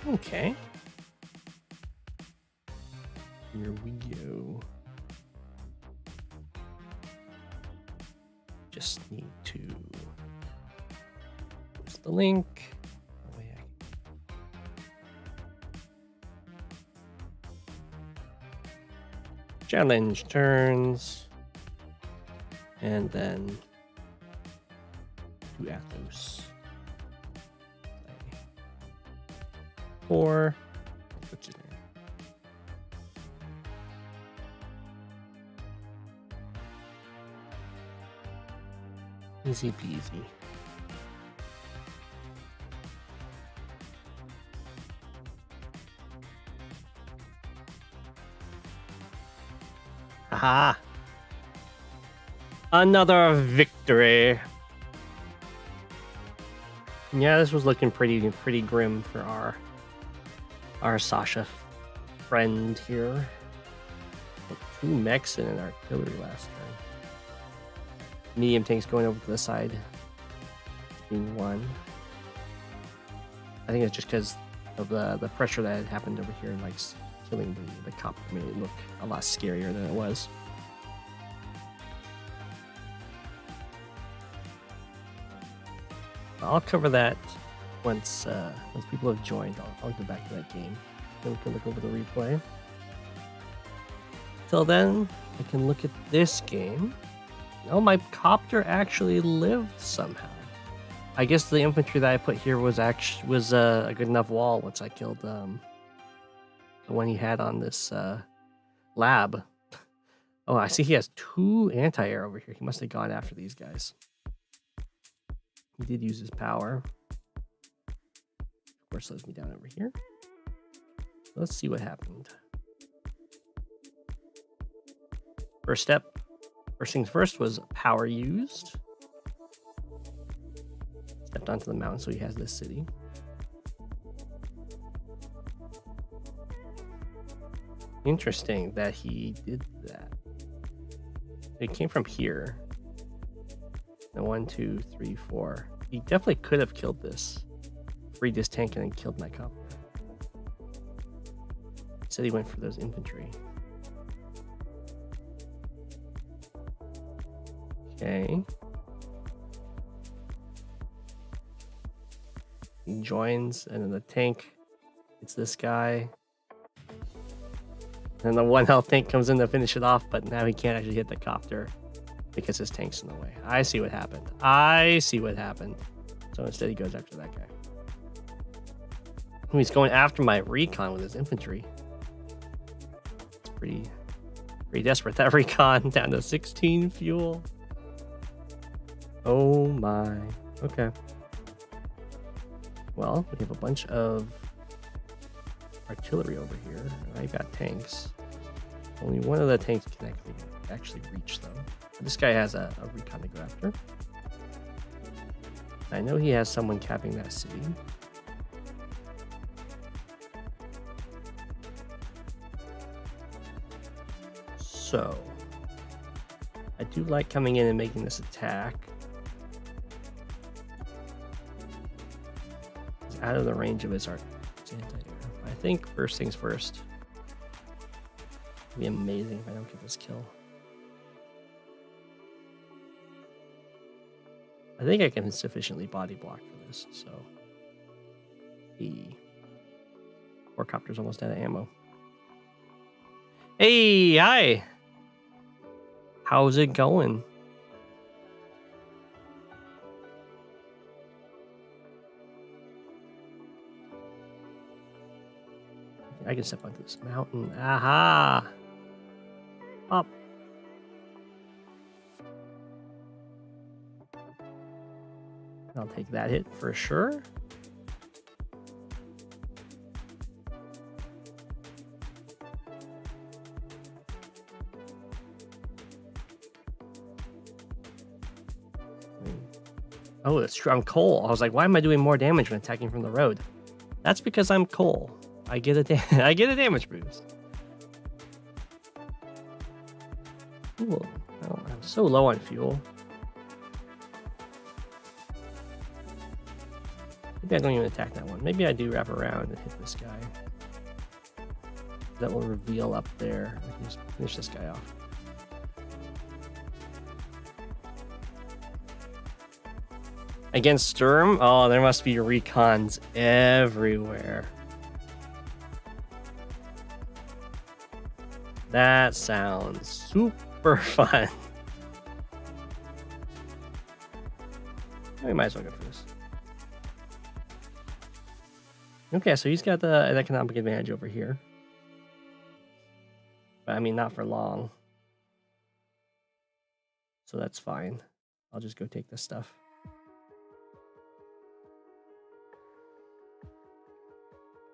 Okay. Here we go. Just need to post the link. Oh, yeah. Challenge turns. And then To Athos. 4. Which is easy peasy. Aha! Another victory. Yeah, this was looking pretty grim for our Sasha friend here. 2 mechs and an artillery last turn. Medium tanks going over to the side. Being 1. I think it's just because of the pressure that had happened over here and like killing the cop made it look a lot scarier than it was. I'll cover that once people have joined. I'll go back to that game. Then we can look over the replay. Till then, I can look at this game. Oh, my copter actually lived somehow. I guess the infantry that I put here was a good enough wall once I killed the one he had on this lab. Oh, I see he has 2 anti-air over here. He must have gone after these guys. He did use his power. Of course, slows me down over here. Let's see what happened. First things first was power used. Stepped onto the mountain, so he has this city. Interesting that he did that. It came from here. 1, 2, 3, 4. He definitely could have killed this. Freed this tank and then killed my copter. Said he went for those infantry. Okay. He joins, and then the tank hits this guy. And the 1 health tank comes in to finish it off, but now he can't actually hit the copter because his tank's in the way. I see what happened. So instead he goes after that guy. He's going after my recon with his infantry. It's pretty desperate. That recon down to 16 fuel. Oh my. Okay. Well, we have a bunch of artillery over here. I got tanks. Only one of the tanks can actually reach though. This guy has a recon to go after. I know he has someone capping that city. So, I do like coming in and making this attack. He's out of the range of his anti-air. I think first things first. It'd be amazing if I don't get this kill. I think I can sufficiently body block for this, so the quadcopter's almost out of ammo. Hey, hi! How's it going? I can step onto this mountain. Aha! Up. I'll take that hit for sure. Oh, that's true. I'm coal. I was like, why am I doing more damage when attacking from the road? That's because I'm coal. I get a damage boost. Cool. Oh, I'm so low on fuel. Maybe I don't even attack that one. Maybe I do wrap around and hit this guy. That will reveal up there. I can just finish this guy off. Against Sturm? Oh, there must be recons everywhere. That sounds super fun. We might as well go for this. Okay, so he's got an economic advantage over here. But I mean, not for long. So that's fine. I'll just go take this stuff.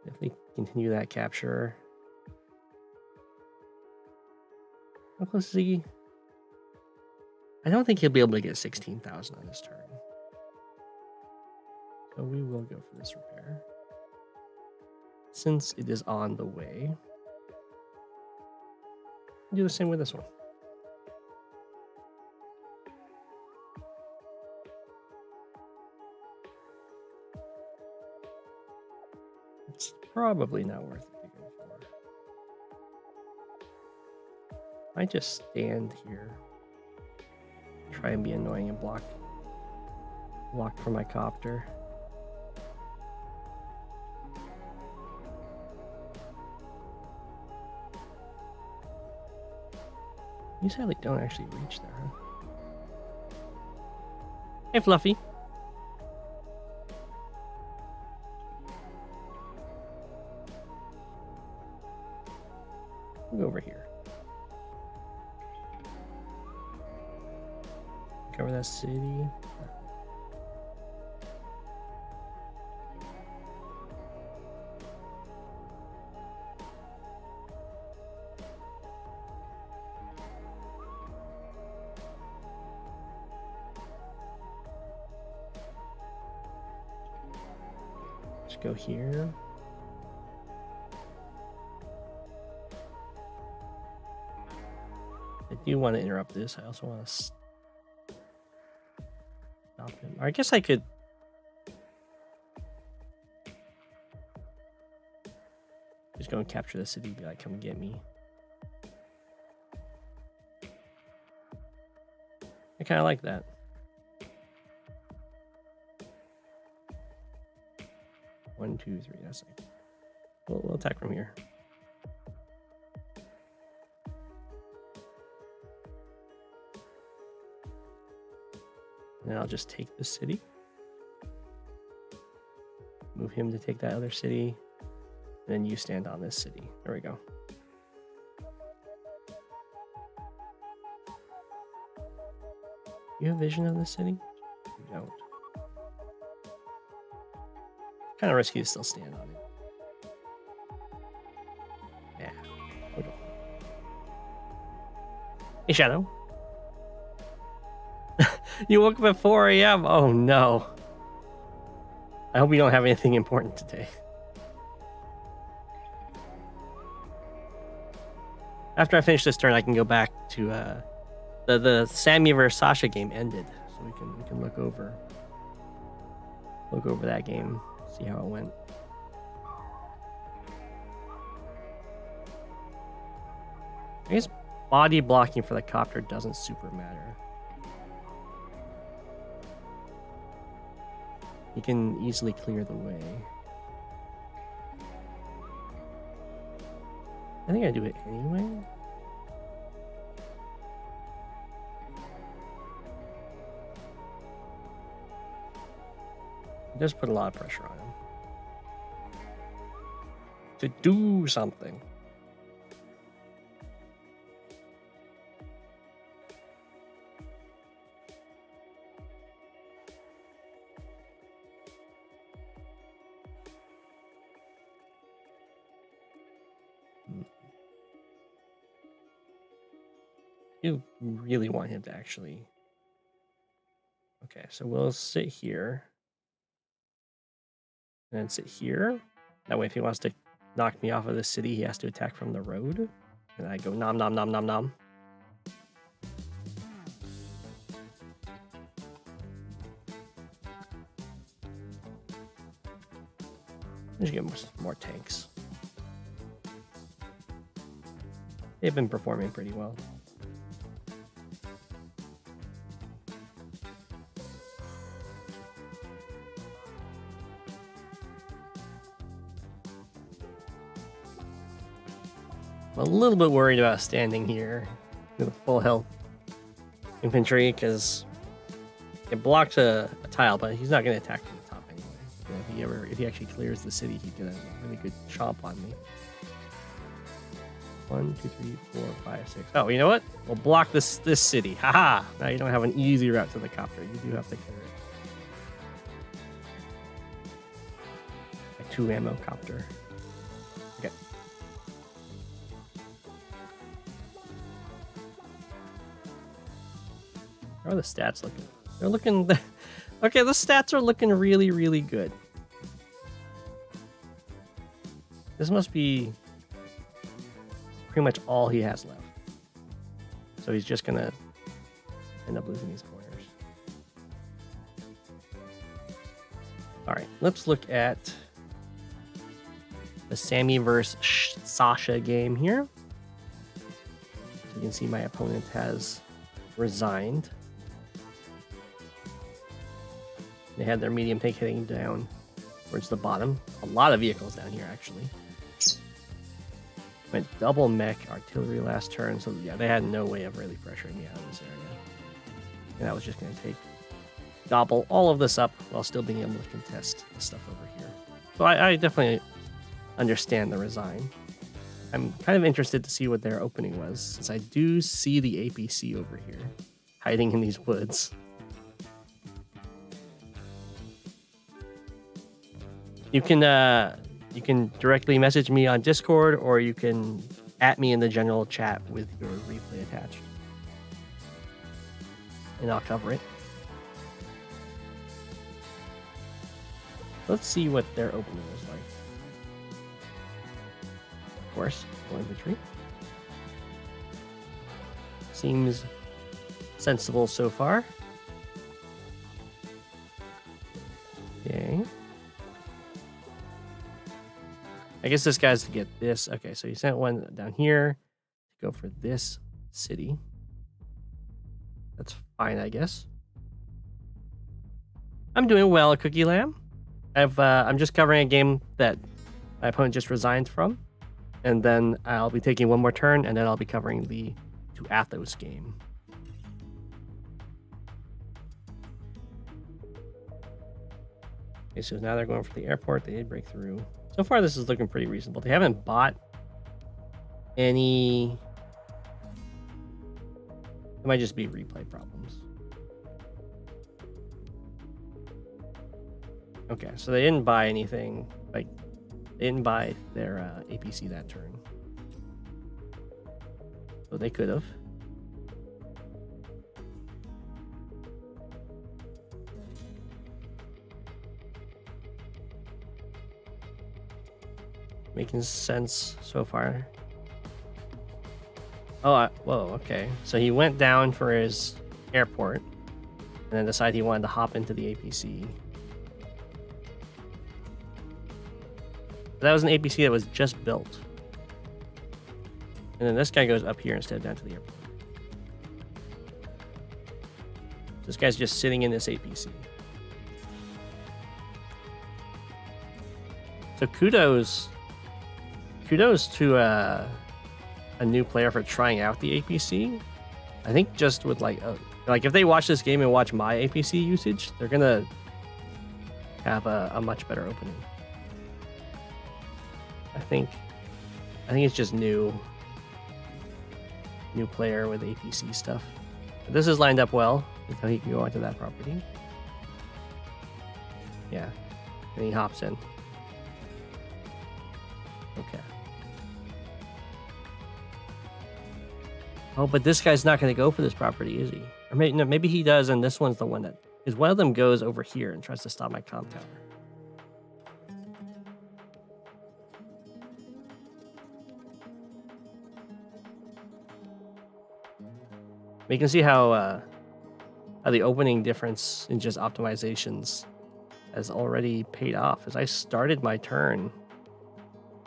Definitely continue that capture. How close is he? I don't think he'll be able to get 16,000 on this turn. So we will go for this repair. Since it is on the way. Do the same with this one. It's probably not worth it to go for. I just stand here. Try and be annoying and block for my copter. You sadly don't actually reach there, huh? Hey, Fluffy. We'll go over here. Cover that city. Let's go here. I do want to interrupt this. I also want to stop him. Or I guess I could just go and capture the city. Be like, come get me. I kind of like that. One, two, three. That's like we'll attack from here. And I'll just take the city. Move him to take that other city. And then you stand on this city. There we go. You have vision of this city? You don't. Kind of risky to still stand on it. Yeah. We'll go. Hey, Shadow. You woke up at 4 a.m. Oh no. I hope we don't have anything important today. After I finish this turn, I can go back to the Sammy vs Sasha game ended, so we can look over that game, see how it went. I guess body blocking for the copter doesn't super matter. You can easily clear the way. I think I do it anyway. It does put a lot of pressure on him to do something. You really want him to actually... Okay, so we'll sit here. And then sit here. That way if he wants to knock me off of the city, he has to attack from the road. And I go nom nom nom nom nom. We should get more tanks. They've been performing pretty well. I'm a little bit worried about standing here with full health infantry because it blocks a tile, but he's not going to attack from the top anyway. If he actually clears the city, he'd get a really good chomp on me. 1, 2, 3, 4, 5, 6. Oh, you know what? We'll block this city. Haha! Now you don't have an easy route to the copter. You do have to clear it. A 2 ammo copter. Okay. How are the stats looking? They're looking... Okay, the stats are looking really, really good. This must be pretty much all he has left. So he's just gonna end up losing these corners. Alright, let's look at the Sammy versus Sasha game here. So you can see my opponent has resigned. They had their medium tank heading down towards the bottom. A lot of vehicles down here, actually. Went double mech artillery last turn, so yeah, they had no way of really pressuring me out of this area. And I was just going to gobble all of this up while still being able to contest the stuff over here. So I definitely understand the resign. I'm kind of interested to see what their opening was, since I do see the APC over here, hiding in these woods. You can directly message me on Discord, or you can @ me in the general chat with your replay attached. And I'll cover it. Let's see what their opening was like. Of course, full infantry. Seems sensible so far. Okay. I guess this guy's to get this. Okay, so he sent one down here to go for this city. That's fine, I guess. I'm doing well, Cookie Lamb. I'm just covering a game that my opponent just resigned from, and then I'll be taking one more turn, and then I'll be covering the To Athos game. Okay, so now they're going for the airport. They did break through. So far, this is looking pretty reasonable. They haven't bought any... It might just be replay problems. Okay, so they didn't buy anything. Like, they didn't buy their APC that turn. So they could have. Making sense so far. Oh, whoa, okay. So he went down for his airport and then decided he wanted to hop into the APC. That was an APC that was just built. And then this guy goes up here instead of down to the airport. This guy's just sitting in this APC. So kudos to a new player for trying out the APC. I think just with like if they watch this game and watch my APC usage, they're gonna have a much better opening. I think it's just new player with APC stuff. But this is lined up well until he can go onto that property. Yeah, and he hops in. Okay. Oh, but this guy's not going to go for this property, is he? Or maybe, no, maybe he does, and this one's the one that... Because one of them goes over here and tries to stop my comp tower. But you can see how the opening difference in just optimizations has already paid off as I started my turn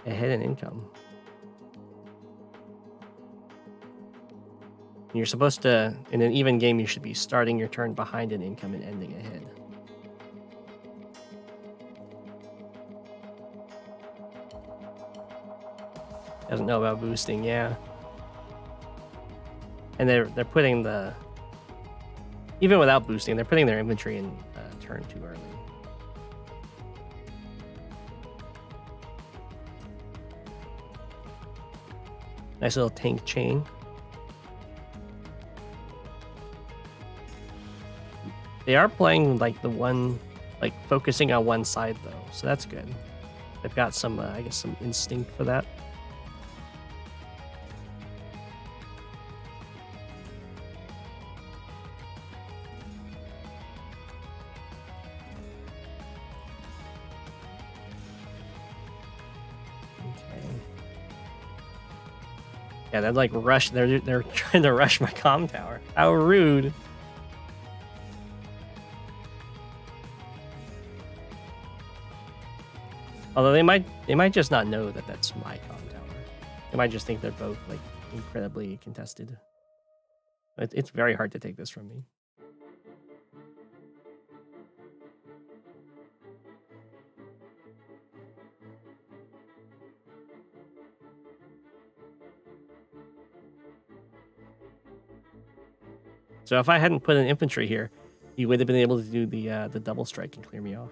ahead in income. You're supposed to, in an even game, you should be starting your turn behind in income and ending ahead. Doesn't know about boosting, yeah. And they're putting the, even without boosting, they're putting their inventory in turn too early. Nice little tank chain. They are playing like the one, like focusing on one side though, so that's good. They've got some, I guess, some instinct for that. Yeah, they're like rush. They're trying to rush my comm tower. How rude! Although they might just not know that that's my comm tower. They might just think they're both like incredibly contested. It's very hard to take this from me. So if I hadn't put an infantry here, he would have been able to do the double strike and clear me off.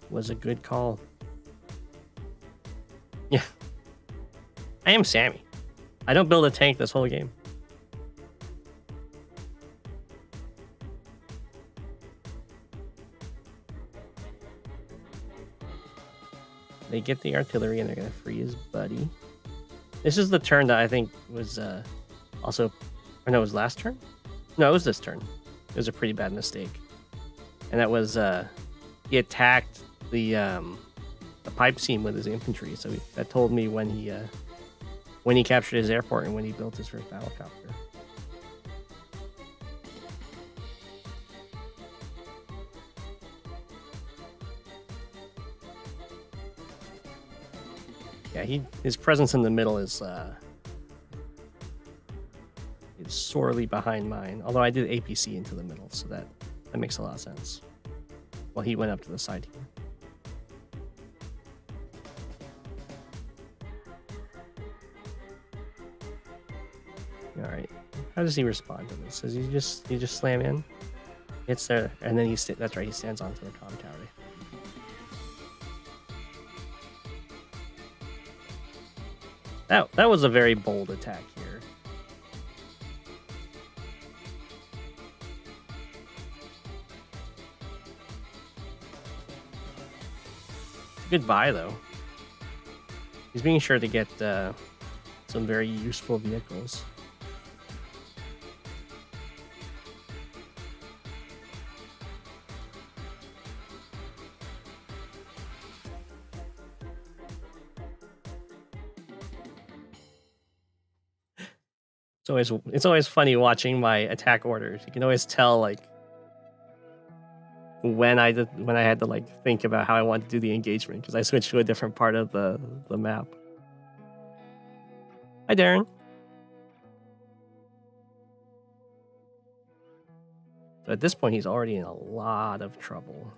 Was a good call. Yeah. I am Sammy. I don't build a tank this whole game. They get the artillery and they're going to free his buddy. This is the turn that I think was also... Or no, it was last turn? No, it was this turn. It was a pretty bad mistake. And that was... he attacked the pipe seam with his infantry. So that told me when he captured his airport and when he built his first battlecopter. Yeah, his presence in the middle is sorely behind mine. Although I did APC into the middle, so that makes a lot of sense. Well, he went up to the side here. All right, how does he respond to this? Does he just slam in? Hits there, and then that's right. He stands onto the comm tower. That was a very bold attack here. Goodbye, though. He's being sure to get some very useful vehicles. It's always funny watching my attack orders. You can always tell like when I had to like think about how I wanted to do the engagement because I switched to a different part of the map. Hi, Darren. So at this point, he's already in a lot of trouble.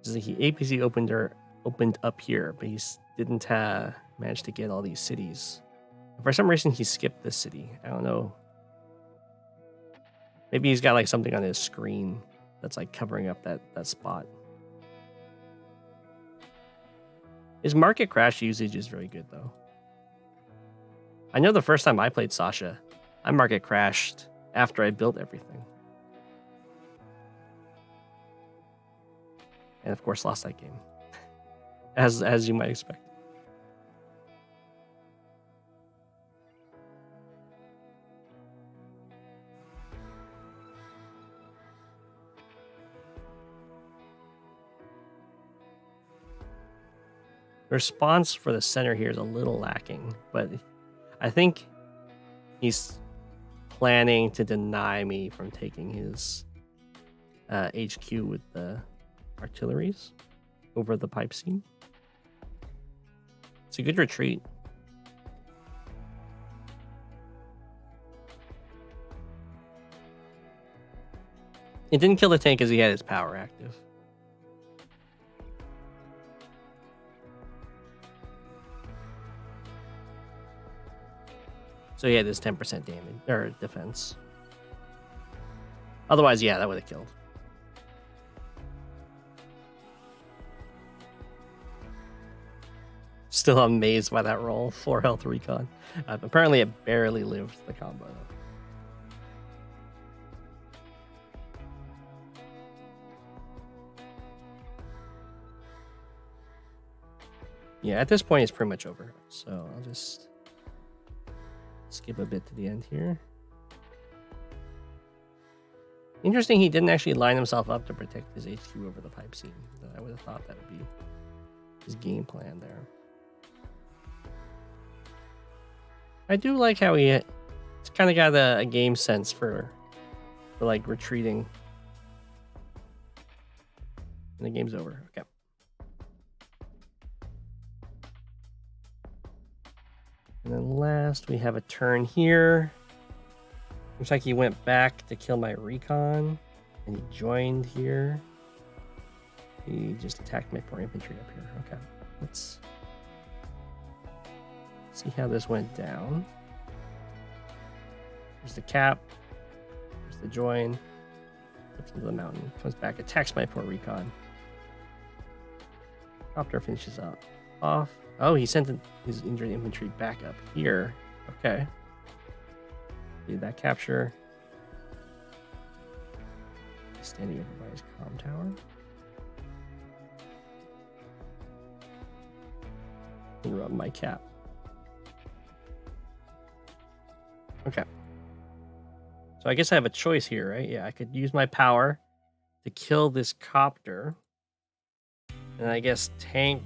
He APC opened up here, but he didn't manage to get all these cities. For some reason, he skipped this city. I don't know. Maybe he's got like something on his screen that's like covering up that spot. His market crash usage is very good, though. I know the first time I played Sasha, I market crashed after I built everything. And of course, lost that game. As you might expect. The response for the center here is a little lacking, but I think he's planning to deny me from taking his HQ with the artilleries over the pipe seam. It's a good retreat. It didn't kill the tank because he had his power active. So he had his 10% damage or defense. Otherwise, yeah, that would have killed. Still amazed by that roll. 4 health recon. Apparently, it barely lived the combo. Yeah, at this point, it's pretty much over. So I'll just skip a bit to the end here. Interesting, he didn't actually line himself up to protect his HQ over the pipe seam. I would have thought that would be his game plan there. I do like how he's kind of got a game sense for like retreating. And the game's over. Okay. And then last, we have a turn here. Looks like he went back to kill my recon, and he joined here. He just attacked my poor infantry up here. Okay, let's see how this went down. There's the cap. There's the join. Flips into the mountain. Comes back, attacks my poor recon. Copter finishes up. Off. Oh, he sent his injured infantry back up here. Okay. Did that capture. He's standing over by his comm tower. And rub my cap. Okay. So I guess I have a choice here, right? Yeah, I could use my power to kill this copter. And I guess tank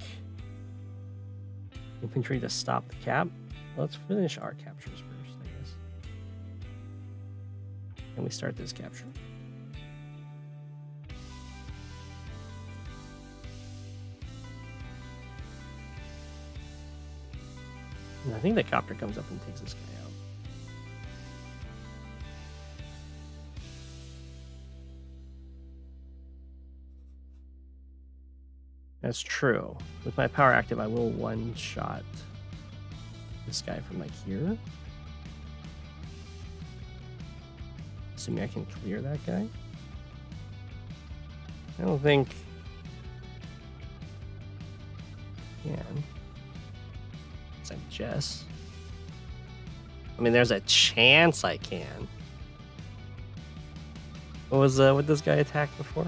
infantry to stop the cap. Let's finish our captures first, I guess. And we start this capture. And I think the copter comes up and takes this guy out. That's true. With my power active, I will one-shot this guy from like here. Assuming I can clear that guy. I don't think I can. It's like Jess. I mean, there's a chance I can. What was what this guy attacked before?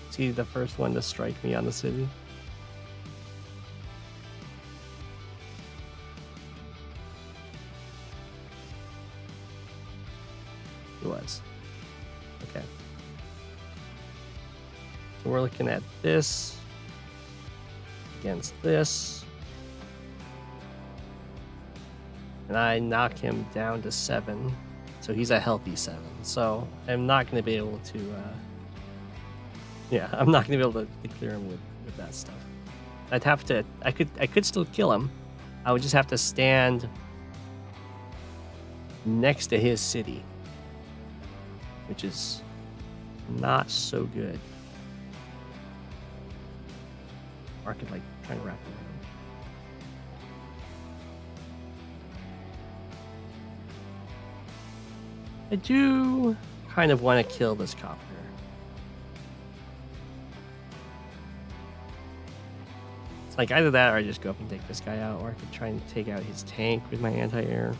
Is he the first one to strike me on the city? He was. Okay. So we're looking at this against this. And I knock him down to 7. So he's a healthy 7. So I'm not going to be able to... I'm not going to be able to clear him with that stuff. I'd have to... I could still kill him. I would just have to stand next to his city. Which is not so good. Or I could like try to wrap it around. I do kind of want to kill this copter. It's like either that or I just go up and take this guy out, or I could try and take out his tank with my anti-air.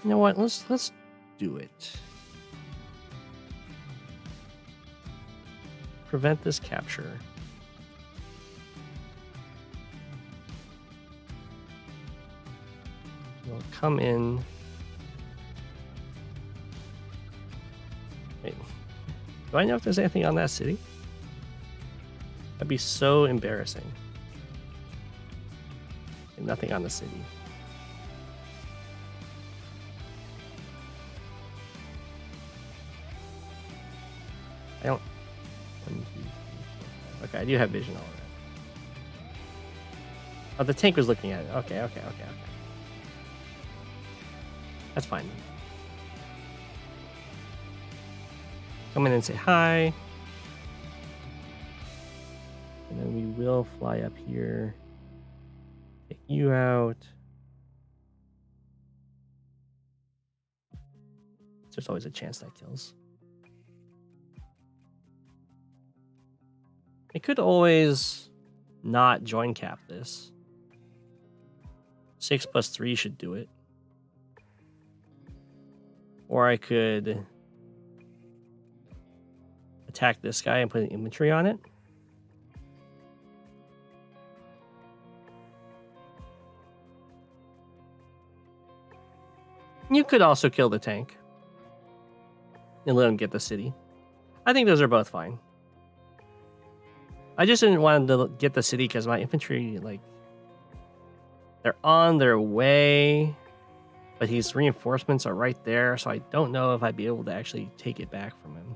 You know what? Let's do it. Prevent this capture. We'll come in Do I know if there's anything on that city? That'd be so embarrassing. And nothing on the city. I don't... 1, 2, 3, 4, 5. Okay, I do have vision already. Oh, the tank was looking at it. Okay. That's fine. Come in and say hi. And then we will fly up here. Take you out. There's always a chance that kills. I could always not join cap this. 6 + 3 should do it. Or I could attack this guy and put an infantry on it. You could also kill the tank and let him get the city. I think those are both fine. I just didn't want him to get the city because my infantry, like, they're on their way, but his reinforcements are right there, so I don't know if I'd be able to actually take it back from him.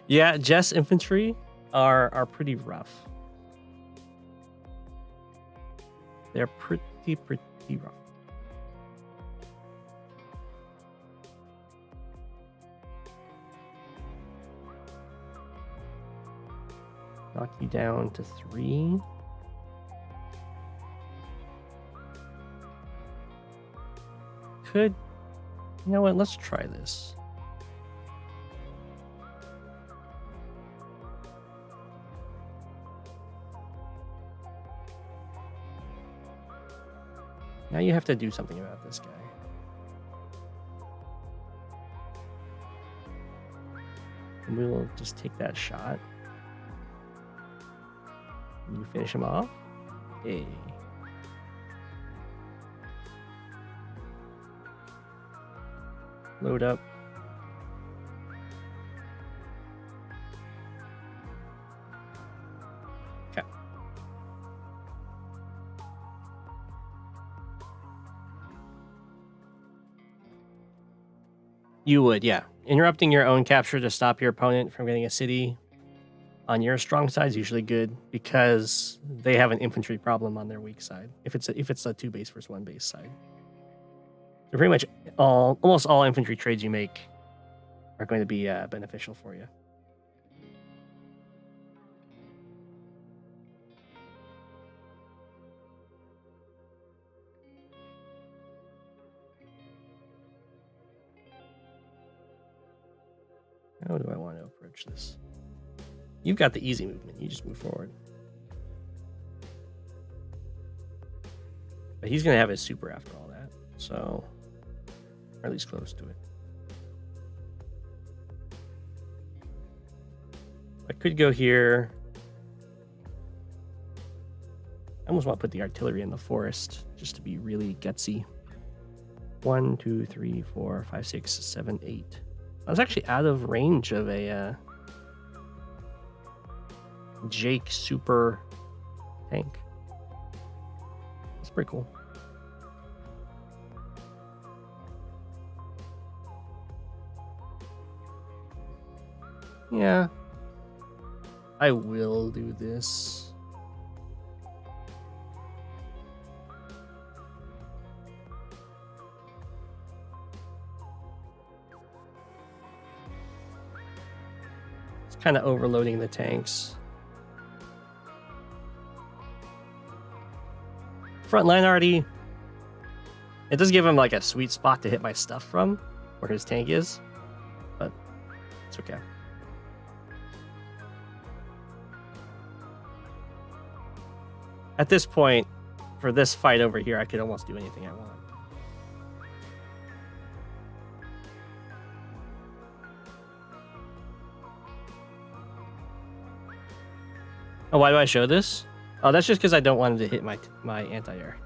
Yeah, Jess infantry are pretty rough. They're pretty rough. Knock you down to 3. Could, you know what? Let's try this. Now you have to do something about this guy. And we will just take that shot. And you finish him off. Hey. Load up. Okay. You would, yeah. Interrupting your own capture to stop your opponent from getting a city on your strong side is usually good because they have an infantry problem on their weak side. If it's a 2 base versus 1 base side. So pretty much almost all infantry trades you make are going to be beneficial for you. How do I want to approach this? You've got the easy movement. You just move forward. But he's going to have his super after all that. So, or at least close to it. I could go here. I almost want to put the artillery in the forest just to be really gutsy. 1, 2, 3, 4, 5, 6, 7, 8. I was actually out of range of a Jake super tank. That's pretty cool. Yeah. I will do this. Kind of overloading the tanks. Front line already. It does give him like a sweet spot to hit my stuff from, where his tank is, but it's okay. At this point, for this fight over here, I could almost do anything I want. Oh, why do I show this? Oh, that's just because I don't want him to hit my anti-air.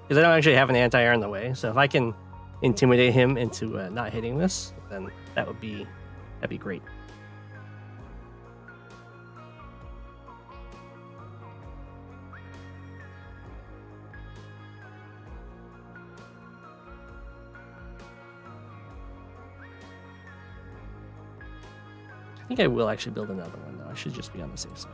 Because I don't actually have an anti-air in the way, so if I can intimidate him into not hitting this, then that'd be great. I think I will actually build another one, though. I should just be on the safe side.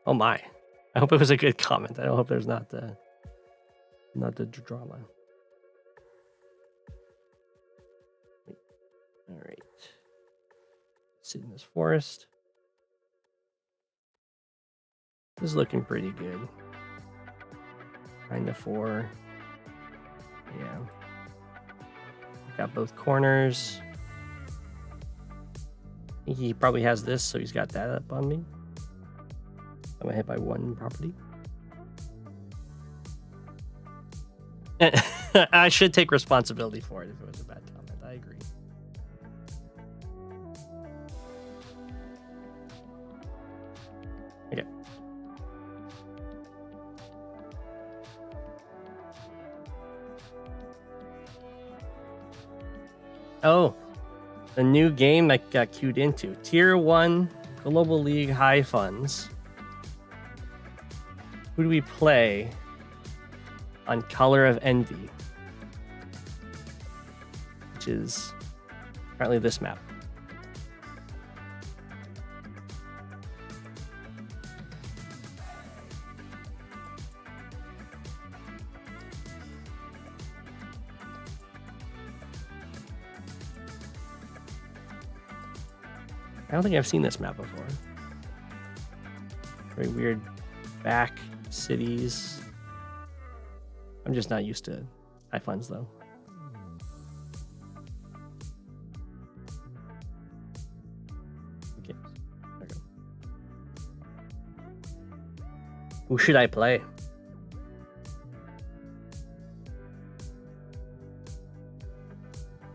Oh my. I hope it was a good comment. I hope there's not the drama. All right. Sit in this forest. This is looking pretty good. 9 to 4. Yeah. Got both corners. I think he probably has this, so he's got that up on me. I'm gonna hit by 1 property. I should take responsibility for it if it was a bad comment. I agree. Okay. Oh, the new game that got queued into. Tier 1 Global League High Funds. Who do we play on Color of Envy? Which is apparently this map. I don't think I've seen this map before. Very weird back cities. I'm just not used to high funds though. Okay. Who should I play?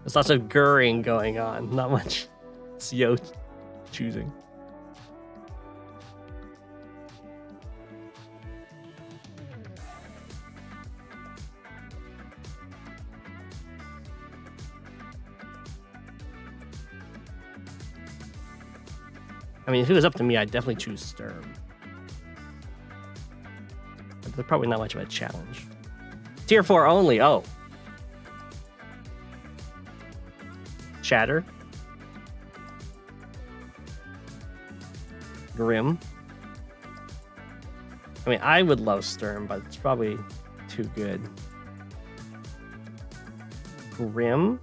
There's lots of gurring going on, not much CO choosing. I mean, if it was up to me, I'd definitely choose Sturm. But they're probably not much of a challenge. Tier 4 only, oh. Shatter. Grim. I mean, I would love Sturm, but it's probably too good. Grim?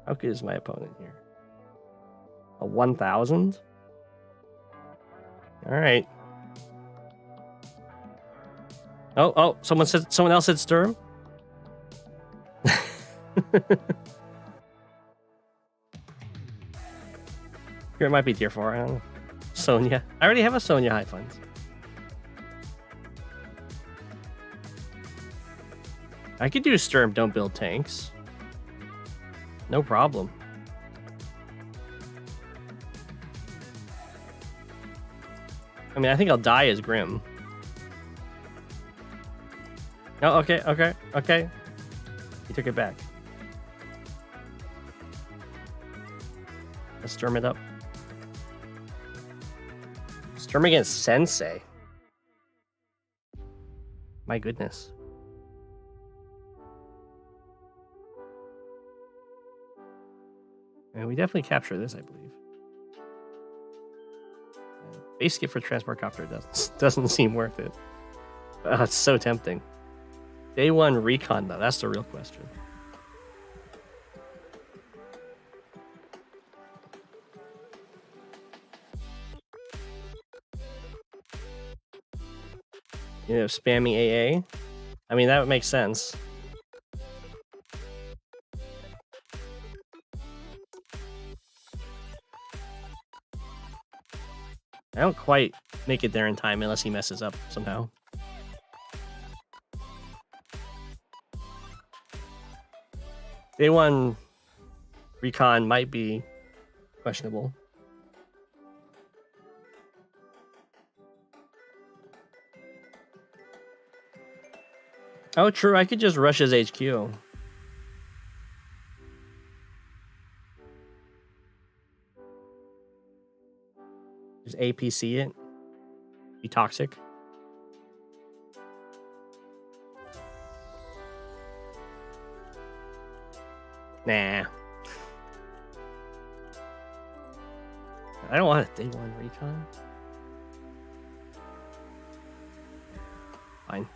How good is my opponent here? A 1,000? All right. Oh, someone else said Sturm? Here it might be tier 4, I don't know. Sonya. I already have a Sonya high funds. I could do Sturm, don't build tanks. No problem. I mean, I think I'll die as Grim. Oh, okay. He took it back. Let's Sturm it up. Sturm against Sensei. My goodness. And we definitely capture this, I believe. Base skip for transport copter doesn't seem worth it. It's so tempting. Day 1 recon though, that's the real question. You know, spammy AA. I mean, that would make sense. I don't quite make it there in time unless he messes up somehow. Day 1 recon might be questionable. Oh, true. I could just rush his HQ. Just APC it. Be toxic. Nah. I don't want a day 1 recon. Fine.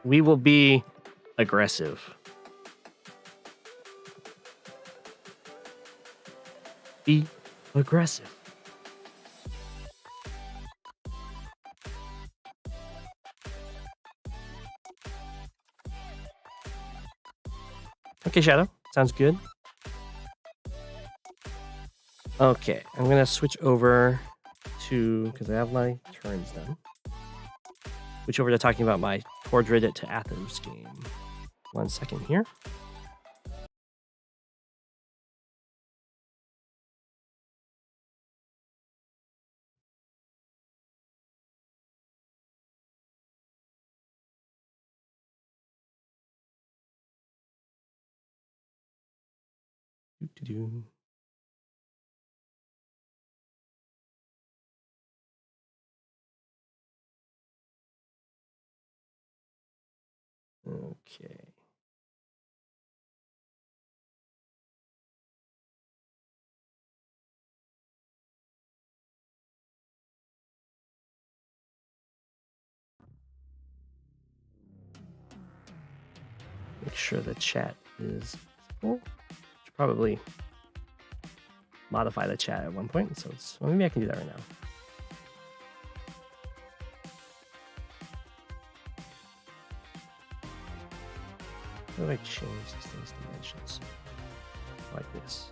We will be aggressive. Be aggressive. Okay, Shadow. Sounds good. Okay, I'm gonna switch over to, because I have my turns done. Switch over to talking about my Tordread To Athos game. 1 second here. Doo-doo-doo. Okay. Make sure the chat is visible. Should probably modify the chat at one point, so it's, well, maybe I can do that right now. How do I change these things dimensions? Like this.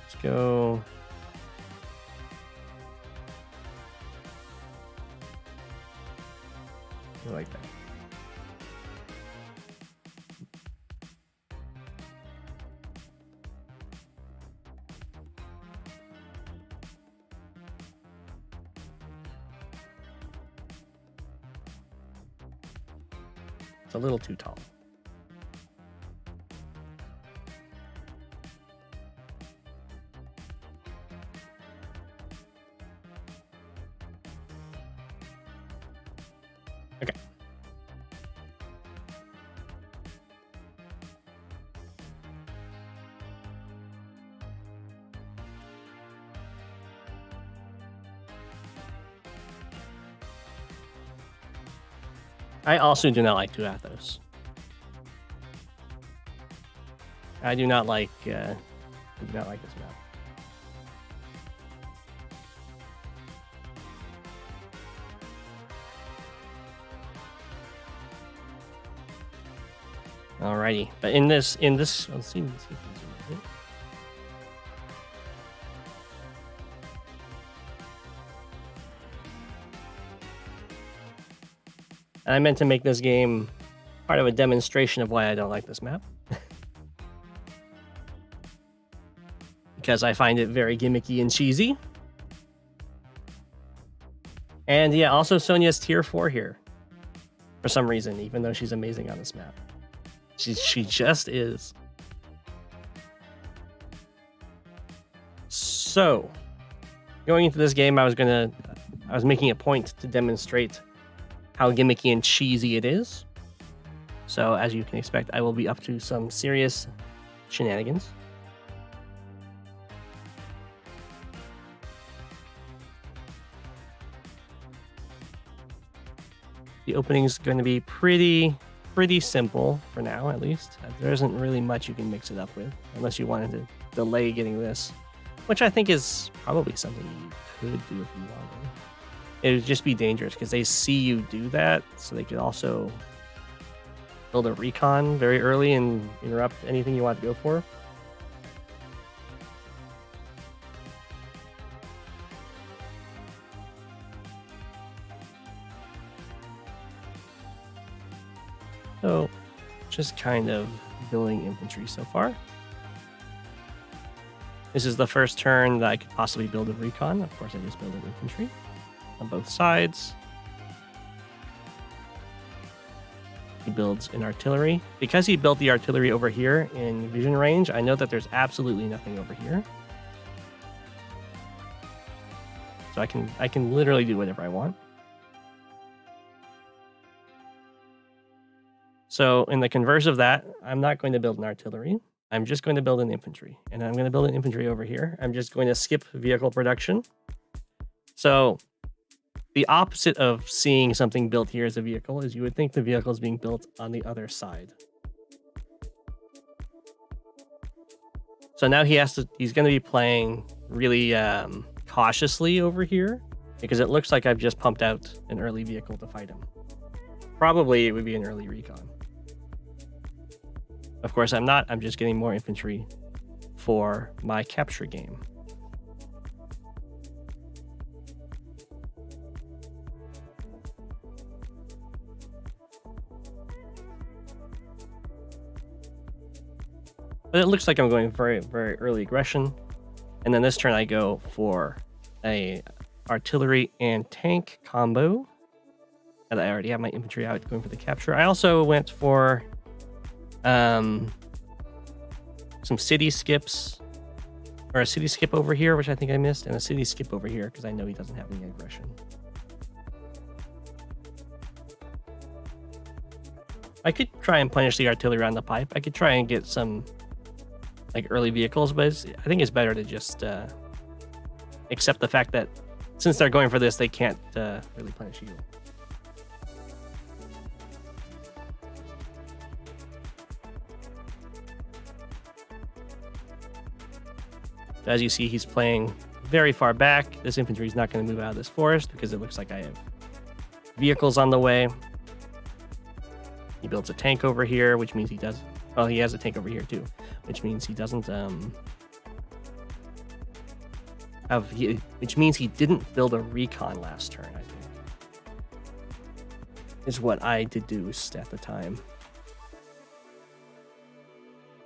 Let's go. Like that. It's a little too tall. Okay. I also do not like To Athos. I do not like this map. Alrighty, but in this, let's see if these are right. I meant to make this game part of a demonstration of why I don't like this map. Because I find it very gimmicky and cheesy. And yeah, also Sonia's tier 4 here. For some reason, even though she's amazing on this map. She just is. So, going into this game, I was making a point to demonstrate how gimmicky and cheesy it is. So, as you can expect, I will be up to some serious shenanigans. The opening's going to be pretty simple for now, at least. There isn't really much you can mix it up with, unless you wanted to delay getting this, which I think is probably something you could do if you wanted. It would just be dangerous because they see you do that, so they could also build a recon very early and interrupt anything you want to go for. So just kind of building infantry so far. This is the first turn that I could possibly build a recon. Of course, I just build an infantry on both sides. He builds an artillery. Because he built the artillery over here in vision range, I know that there's absolutely nothing over here. So I can literally do whatever I want. So in the converse of that, I'm not going to build an artillery. I'm just going to build an infantry. And I'm going to build an infantry over here. I'm just going to skip vehicle production. So the opposite of seeing something built here as a vehicle is you would think the vehicle is being built on the other side. So now he's going to be playing really cautiously over here because it looks like I've just pumped out an early vehicle to fight him. Probably it would be an early recon. Of course, I'm not. I'm just getting more infantry for my capture game. But it looks like I'm going very, very early aggression. And then this turn I go for a artillery and tank combo. And I already have my infantry out going for the capture. I also went for some city skips, or a city skip over here, which I think I missed, and a city skip over here because I know he doesn't have any aggression. I could try and punish the artillery on the pipe. I could try and get some like early vehicles, but I think it's better to just accept the fact that since they're going for this, they can't really punish you. As you see, he's playing very far back. This infantry is not going to move out of this forest because it looks like I have vehicles on the way. He builds a tank over here, which means he does... Oh, he has a tank over here too, which means he doesn't which means he didn't build a recon last turn, I think. Is what I deduced at the time.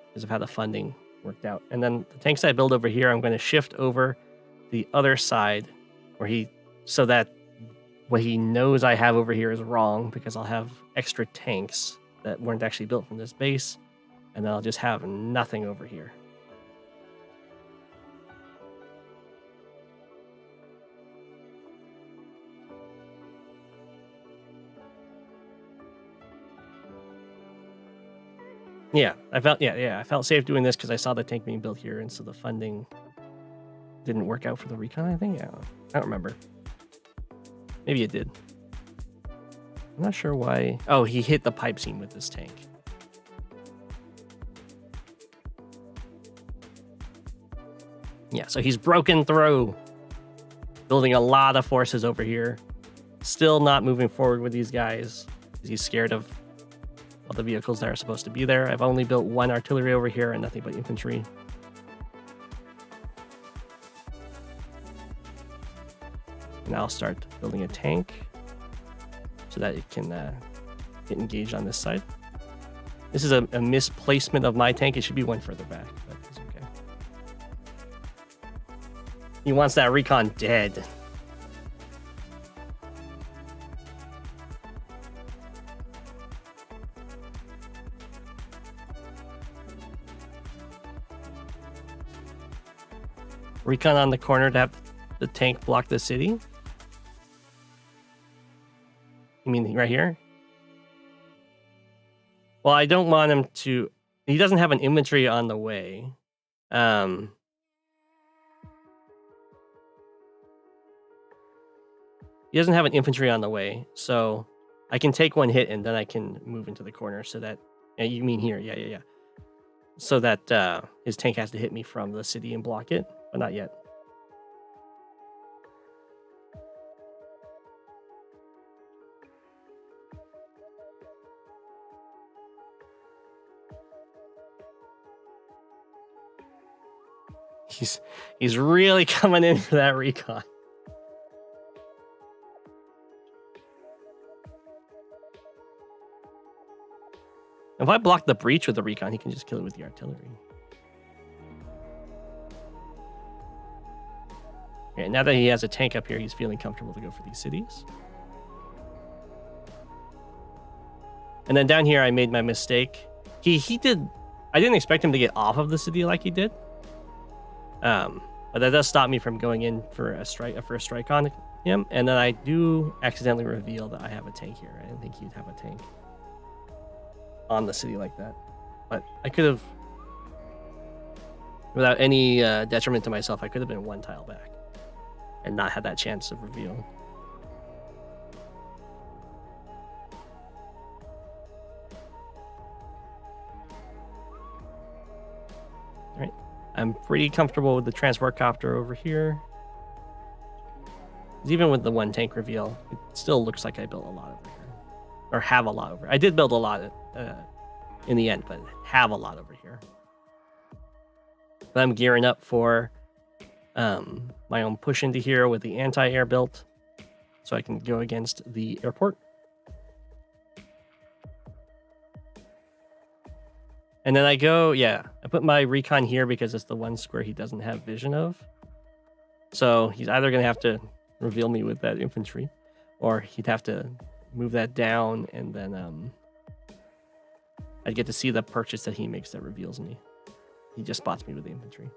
Because of how the funding worked out. And then the tanks I build over here, I'm going to shift over the other side so that what he knows I have over here is wrong, because I'll have extra tanks that weren't actually built from this base, and then I'll just have nothing over here. Yeah, I felt safe doing this because I saw the tank being built here, and so the funding didn't work out for the recon, I think. Yeah, I don't remember. Maybe it did. I'm not sure why. Oh, he hit the pipe seam with this tank. Yeah, so he's broken through, building a lot of forces over here. Still not moving forward with these guys because he's scared of all the vehicles that are supposed to be there. I've only built one artillery over here and nothing but infantry. And I'll start building a tank so that it can get engaged on this side. This is a misplacement of my tank. It should be one further back, but it's okay. He wants that recon dead. Recon on the corner to have the tank block the city? You mean right here? Well, I don't want him to... He doesn't have an infantry on the way. He doesn't have an infantry on the way, so I can take one hit and then I can move into the corner so that... You mean here? Yeah. So that his tank has to hit me from the city and block it. But not yet. He's really coming in for that recon. If I block the breach with the recon, he can just kill it with the artillery. Okay, now that he has a tank up here, he's feeling comfortable to go for these cities. And then down here, I made my mistake. He did. I didn't expect him to get off of the city like he did. But that does stop me from going in for a first strike on him. And then I do accidentally reveal that I have a tank here. I didn't think he'd have a tank on the city like that. But I could have, without any detriment to myself, I could have been one tile back and not had that chance of reveal. All right. I'm pretty comfortable with the transport copter over here. Even with the one tank reveal, it still looks like I built a lot over here. Or have a lot over. I did build a lot in the end, but have a lot over here. But I'm gearing up for my own push into here with the anti-air built, so I can go against the airport. And then I put my recon here because it's the one square he doesn't have vision of. So he's either going to have to reveal me with that infantry, or he'd have to move that down, and then I'd get to see the purchase that he makes that reveals me. He just spots me with the infantry.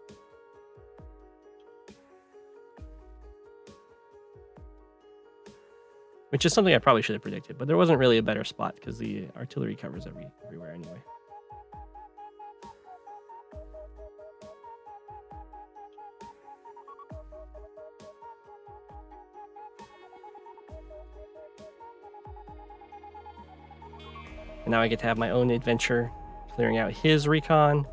Which is something I probably should have predicted, but there wasn't really a better spot because the artillery covers everywhere anyway. And now I get to have my own adventure, clearing out his recon.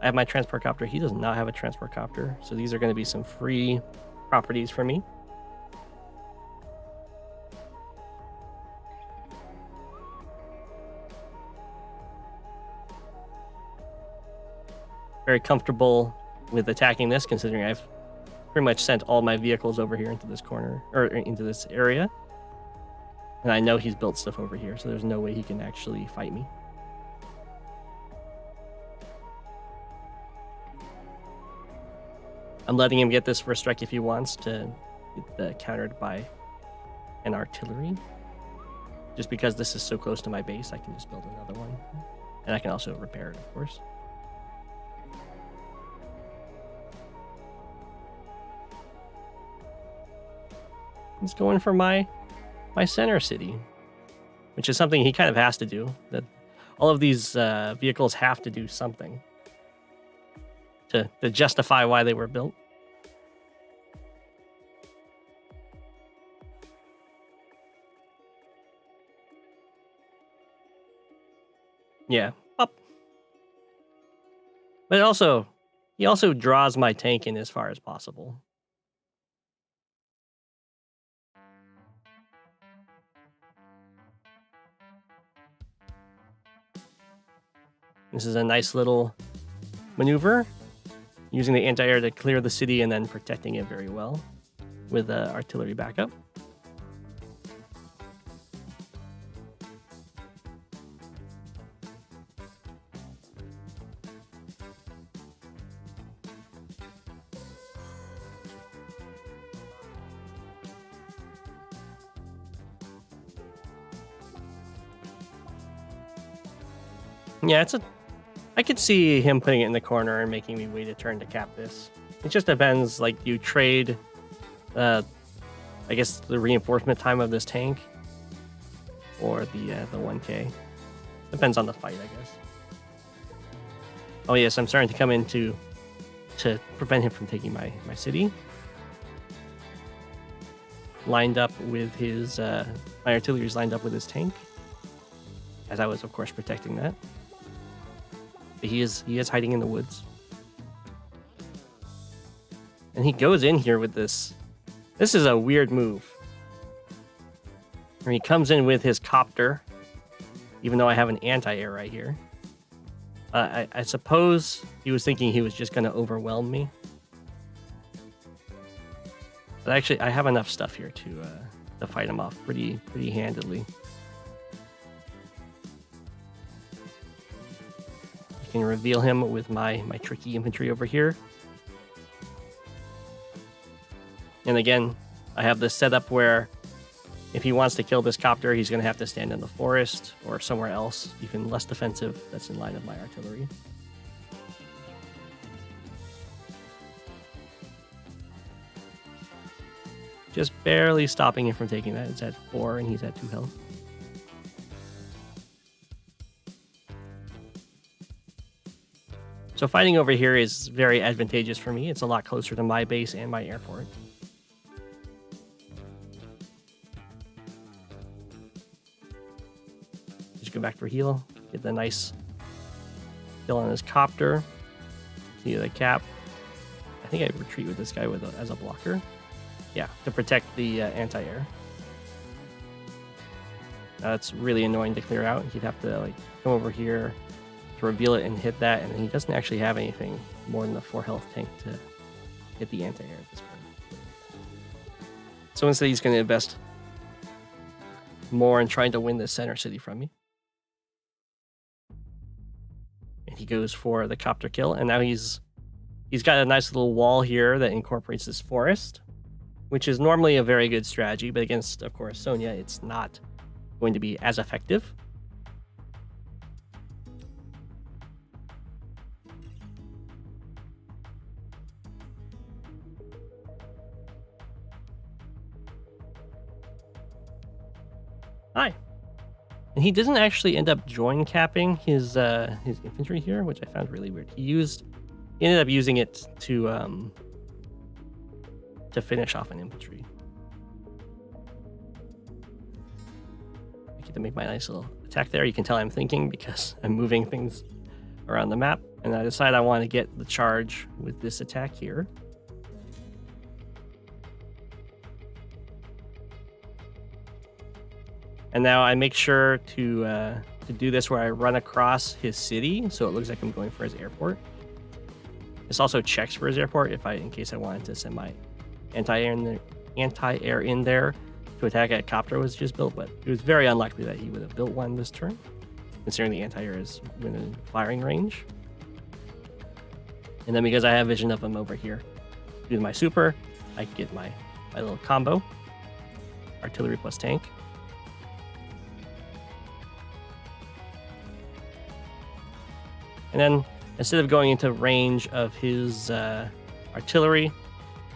I have my transport copter. He does not have a transport copter, so these are going to be some free properties for me. Very comfortable with attacking this, considering I've pretty much sent all my vehicles over here into this corner, or into this area. And I know he's built stuff over here, so there's no way he can actually fight me. I'm letting him get this first strike if he wants to get countered by an artillery. Just because this is so close to my base, I can just build another one. And I can also repair it, of course. He's going for my center city, which is something he kind of has to do. That all of these vehicles have to do something to justify why they were built. Yeah, up. But also, he also draws my tank in as far as possible. This is a nice little maneuver, using the anti-air to clear the city and then protecting it very well with artillery backup. Yeah, I could see him putting it in the corner and making me wait a turn to cap this. It just depends, like, you trade, I guess, the reinforcement time of this tank or the 1K. Depends on the fight, I guess. Oh yes, I'm starting to come in to prevent him from taking my city. Lined up with his, my artillery is lined up with his tank, as I was, of course, protecting that. But he is hiding in the woods. And he goes in here with this. This is a weird move. Where he comes in with his copter, even though I have an anti-air right here. I suppose he was thinking he was just going to overwhelm me. But actually, I have enough stuff here to fight him off pretty handedly. can reveal him with my tricky infantry over here. And again, I have this setup where if he wants to kill this copter, he's going to have to stand in the forest or somewhere else, even less defensive, that's in line of my artillery. Just barely stopping him from taking that. It's at 4 and he's at 2 health. So fighting over here is very advantageous for me. It's a lot closer to my base and my airport. Just go back for heal. Get the nice kill on his copter. See the cap. I think I retreat with this guy as a blocker. Yeah, to protect the anti-air. That's really annoying to clear out. He'd have to like come over here to reveal it and hit that, and he doesn't actually have anything more than the 4 health tank to hit the anti-air at this point. So instead he's going to invest more in trying to win this center city from me. And he goes for the copter kill, and now he's got a nice little wall here that incorporates this forest, which is normally a very good strategy, but against, of course, Sonya, it's not going to be as effective. Hi. And he doesn't actually end up join capping his infantry here, which I found really weird. He ended up using it to finish off an infantry. I get to make my nice little attack there. You can tell I'm thinking because I'm moving things around the map, and I decide I want to get the charge with this attack here. And now I make sure to do this where I run across his city, so it looks like I'm going for his airport. This also checks for his airport in case I wanted to send my anti-air in there to attack a copter was just built, but it was very unlikely that he would have built one this turn, considering the anti-air is within firing range. And then because I have vision of him over here, with my super, I get my little combo, artillery plus tank. And then instead of going into range of his artillery,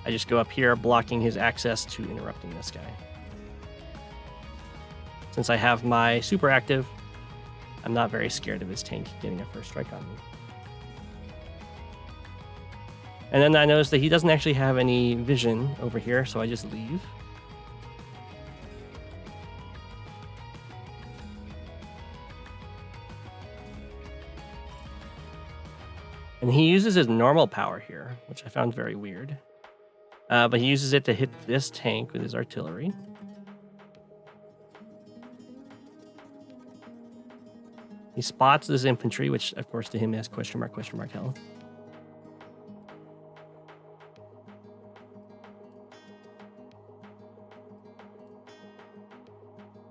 I just go up here, blocking his access to interrupting this guy. Since I have my super active, I'm not very scared of his tank getting a first strike on me. And then I notice that he doesn't actually have any vision over here, so I just leave. And he uses his normal power here, which I found very weird. But he uses it to hit this tank with his artillery. He spots this infantry, which of course to him has question mark health.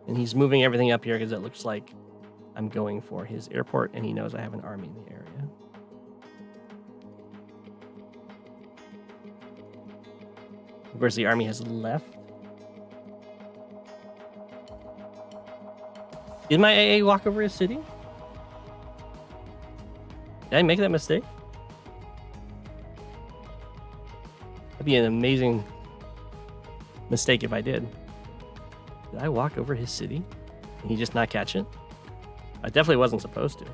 And he's moving everything up here because it looks like I'm going for his airport, and he knows I have an army in the area. Of course, the army has left. Did my AA walk over his city? Did I make that mistake? That'd be an amazing mistake if I did. Did I walk over his city? And he just not catch it? I definitely wasn't supposed to.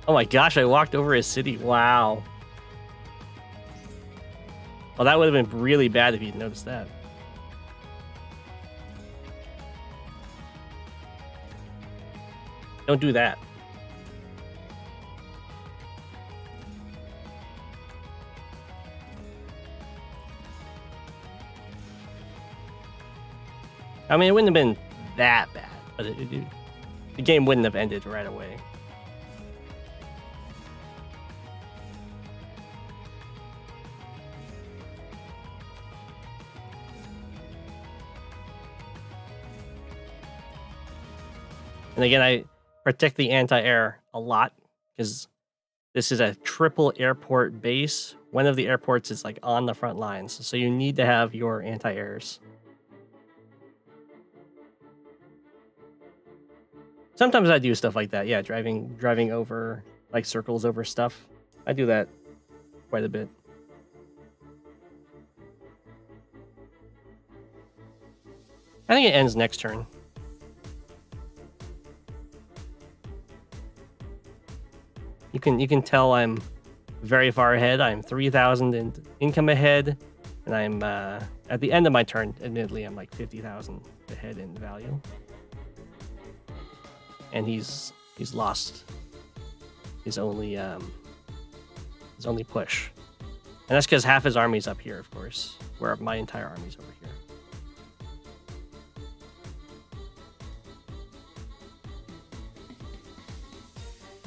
Oh my gosh, I walked over his city. Wow. Well, that would have been really bad if he'd noticed that. Don't do that. I mean, it wouldn't have been that bad, but the game wouldn't have ended right away. And again, protect the anti-air a lot because this is a triple airport base. One of the airports is like on the front lines, so you need to have your anti-airs. Sometimes I do stuff like that. Yeah, driving over like circles over stuff. I do that quite a bit. I think it ends next turn. You can tell I'm very far ahead. I'm 3,000 in income ahead, and I'm at the end of my turn. Admittedly, I'm like 50,000 ahead in value, and he's lost his only push, and that's because half his army's up here, of course, where my entire army's over here.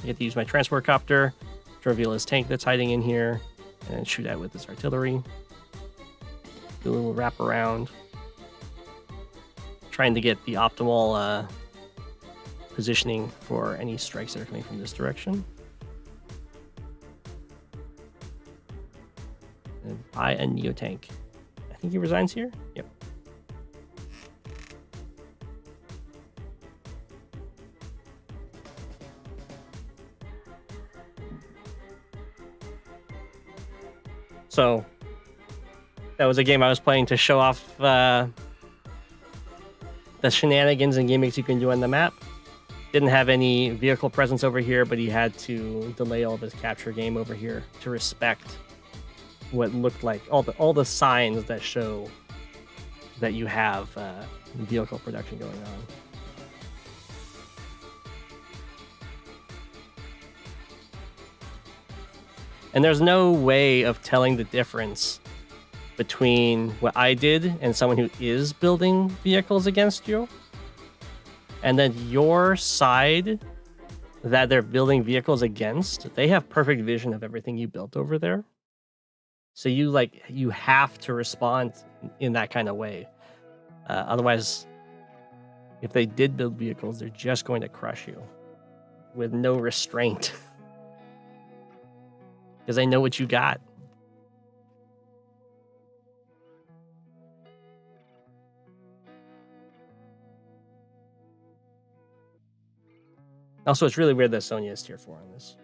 I get to use my transport copter to reveal his tank that's hiding in here, and then shoot at with his artillery. Do a little wrap around, trying to get the optimal positioning for any strikes that are coming from this direction. And buy a Neo tank. I think he resigns here. Yep. So that was a game I was playing to show off the shenanigans and gimmicks you can do on the map. Didn't have any vehicle presence over here, but he had to delay all of his capture game over here to respect what looked like all the signs that show that you have vehicle production going on. And there's no way of telling the difference between what I did and someone who is building vehicles against you. And then your side that they're building vehicles against, they have perfect vision of everything you built over there. So you have to respond in that kind of way. Otherwise, if they did build vehicles, they're just going to crush you with no restraint. Because I know what you got. Also, it's really weird that Sonya is tier 4 on this.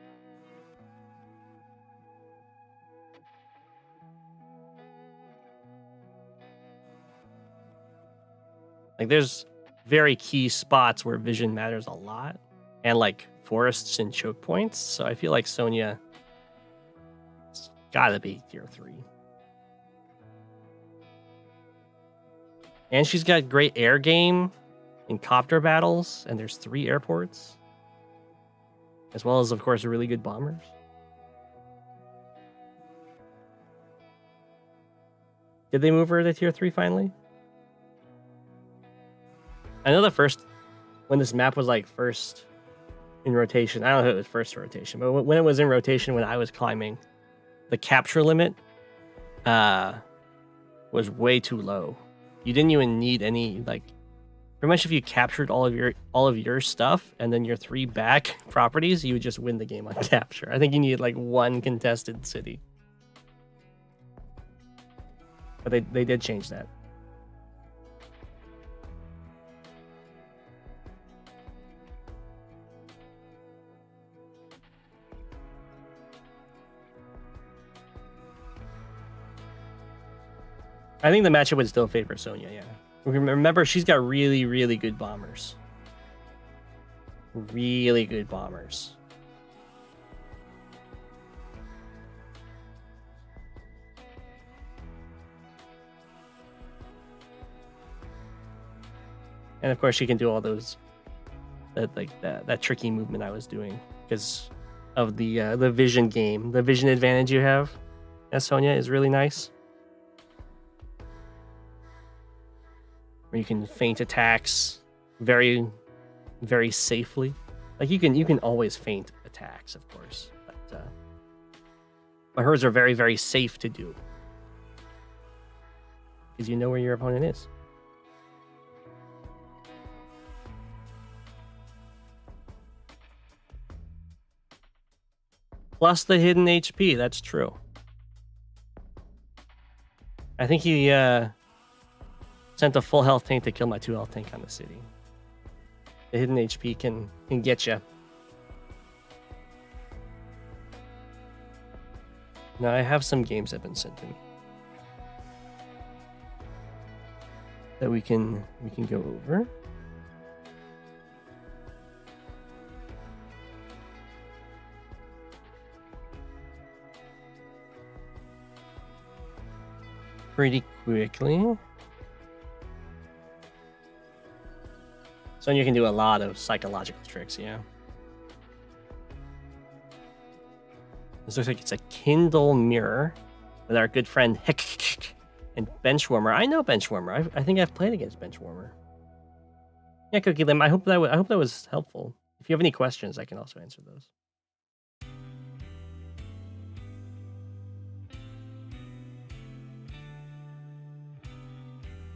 Like, there's very key spots where vision matters a lot, and like forests and choke points. So I feel like Sonya gotta be tier 3. And she's got great air game in copter battles, and there's 3 airports. As well as, of course, really good bombers. Did they move her to tier 3 finally? I know when this map was like first in rotation, I don't know if it was first rotation, but when it was in rotation, when I was climbing, the capture limit was way too low. You didn't even need any, like, pretty much if you captured all of your stuff and then your 3 back properties, you would just win the game on capture. I think you needed like 1 contested city. But they did change that. I think the matchup would still favor Sonya, yeah. Remember, she's got really, really good bombers. Really good bombers. And of course, she can do all those, that tricky movement I was doing because of the vision game. The vision advantage you have as Sonya is really nice. Where you can feint attacks very, very safely. Like you can always feint attacks, of course, but hers are very, very safe to do because you know where your opponent is. Plus the hidden HP, that's true. I think he sent a full health tank to kill my 2 health tank on the city. The hidden HP can get you. Now I have some games that have been sent to me that we can go over. Pretty quickly. So you can do a lot of psychological tricks, yeah. This looks like it's a Kindle mirror with our good friend Hick and Benchwarmer. I know Benchwarmer. I think I've played against Benchwarmer. Yeah, Cookie Lim. I hope that was helpful. If you have any questions, I can also answer those.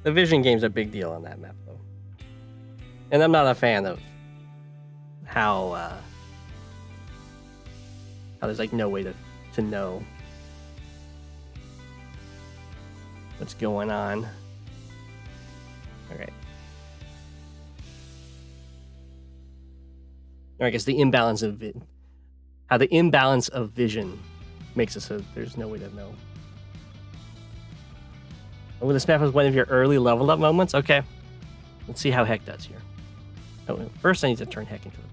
The vision game's a big deal on that map, though. And I'm not a fan of how there's like no way to know what's going on. Okay. Or I guess the imbalance of how the imbalance of vision makes it so there's no way to know. Oh, this map was one of your early level up moments? Okay. Let's see how Heck does here. Oh, first I need to turn Heck into the...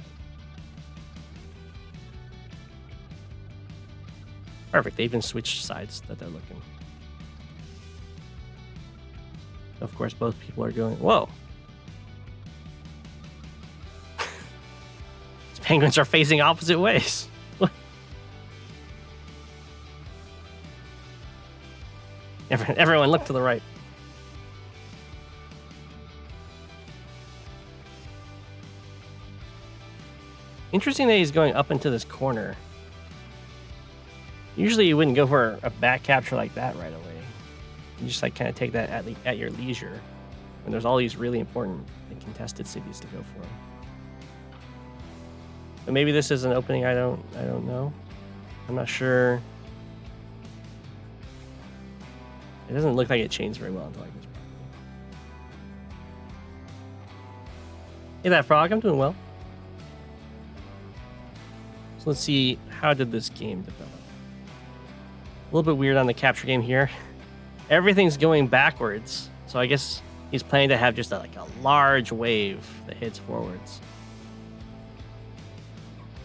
Perfect. They even switched sides that they're looking. Of course, both people are going... Whoa! These penguins are facing opposite ways. Everyone look to the right. Interesting that he's going up into this corner. Usually you wouldn't go for a back capture like that right away. You just like kind of take that at your leisure when there's all these really important and contested cities to go for. But maybe this is an opening I don't know. I'm not sure. It doesn't look like it chains very well until like this. Hey, that frog, I'm doing well. So let's see, how did this game develop? A little bit weird on the capture game here. Everything's going backwards, so I guess he's planning to have just a large wave that hits forwards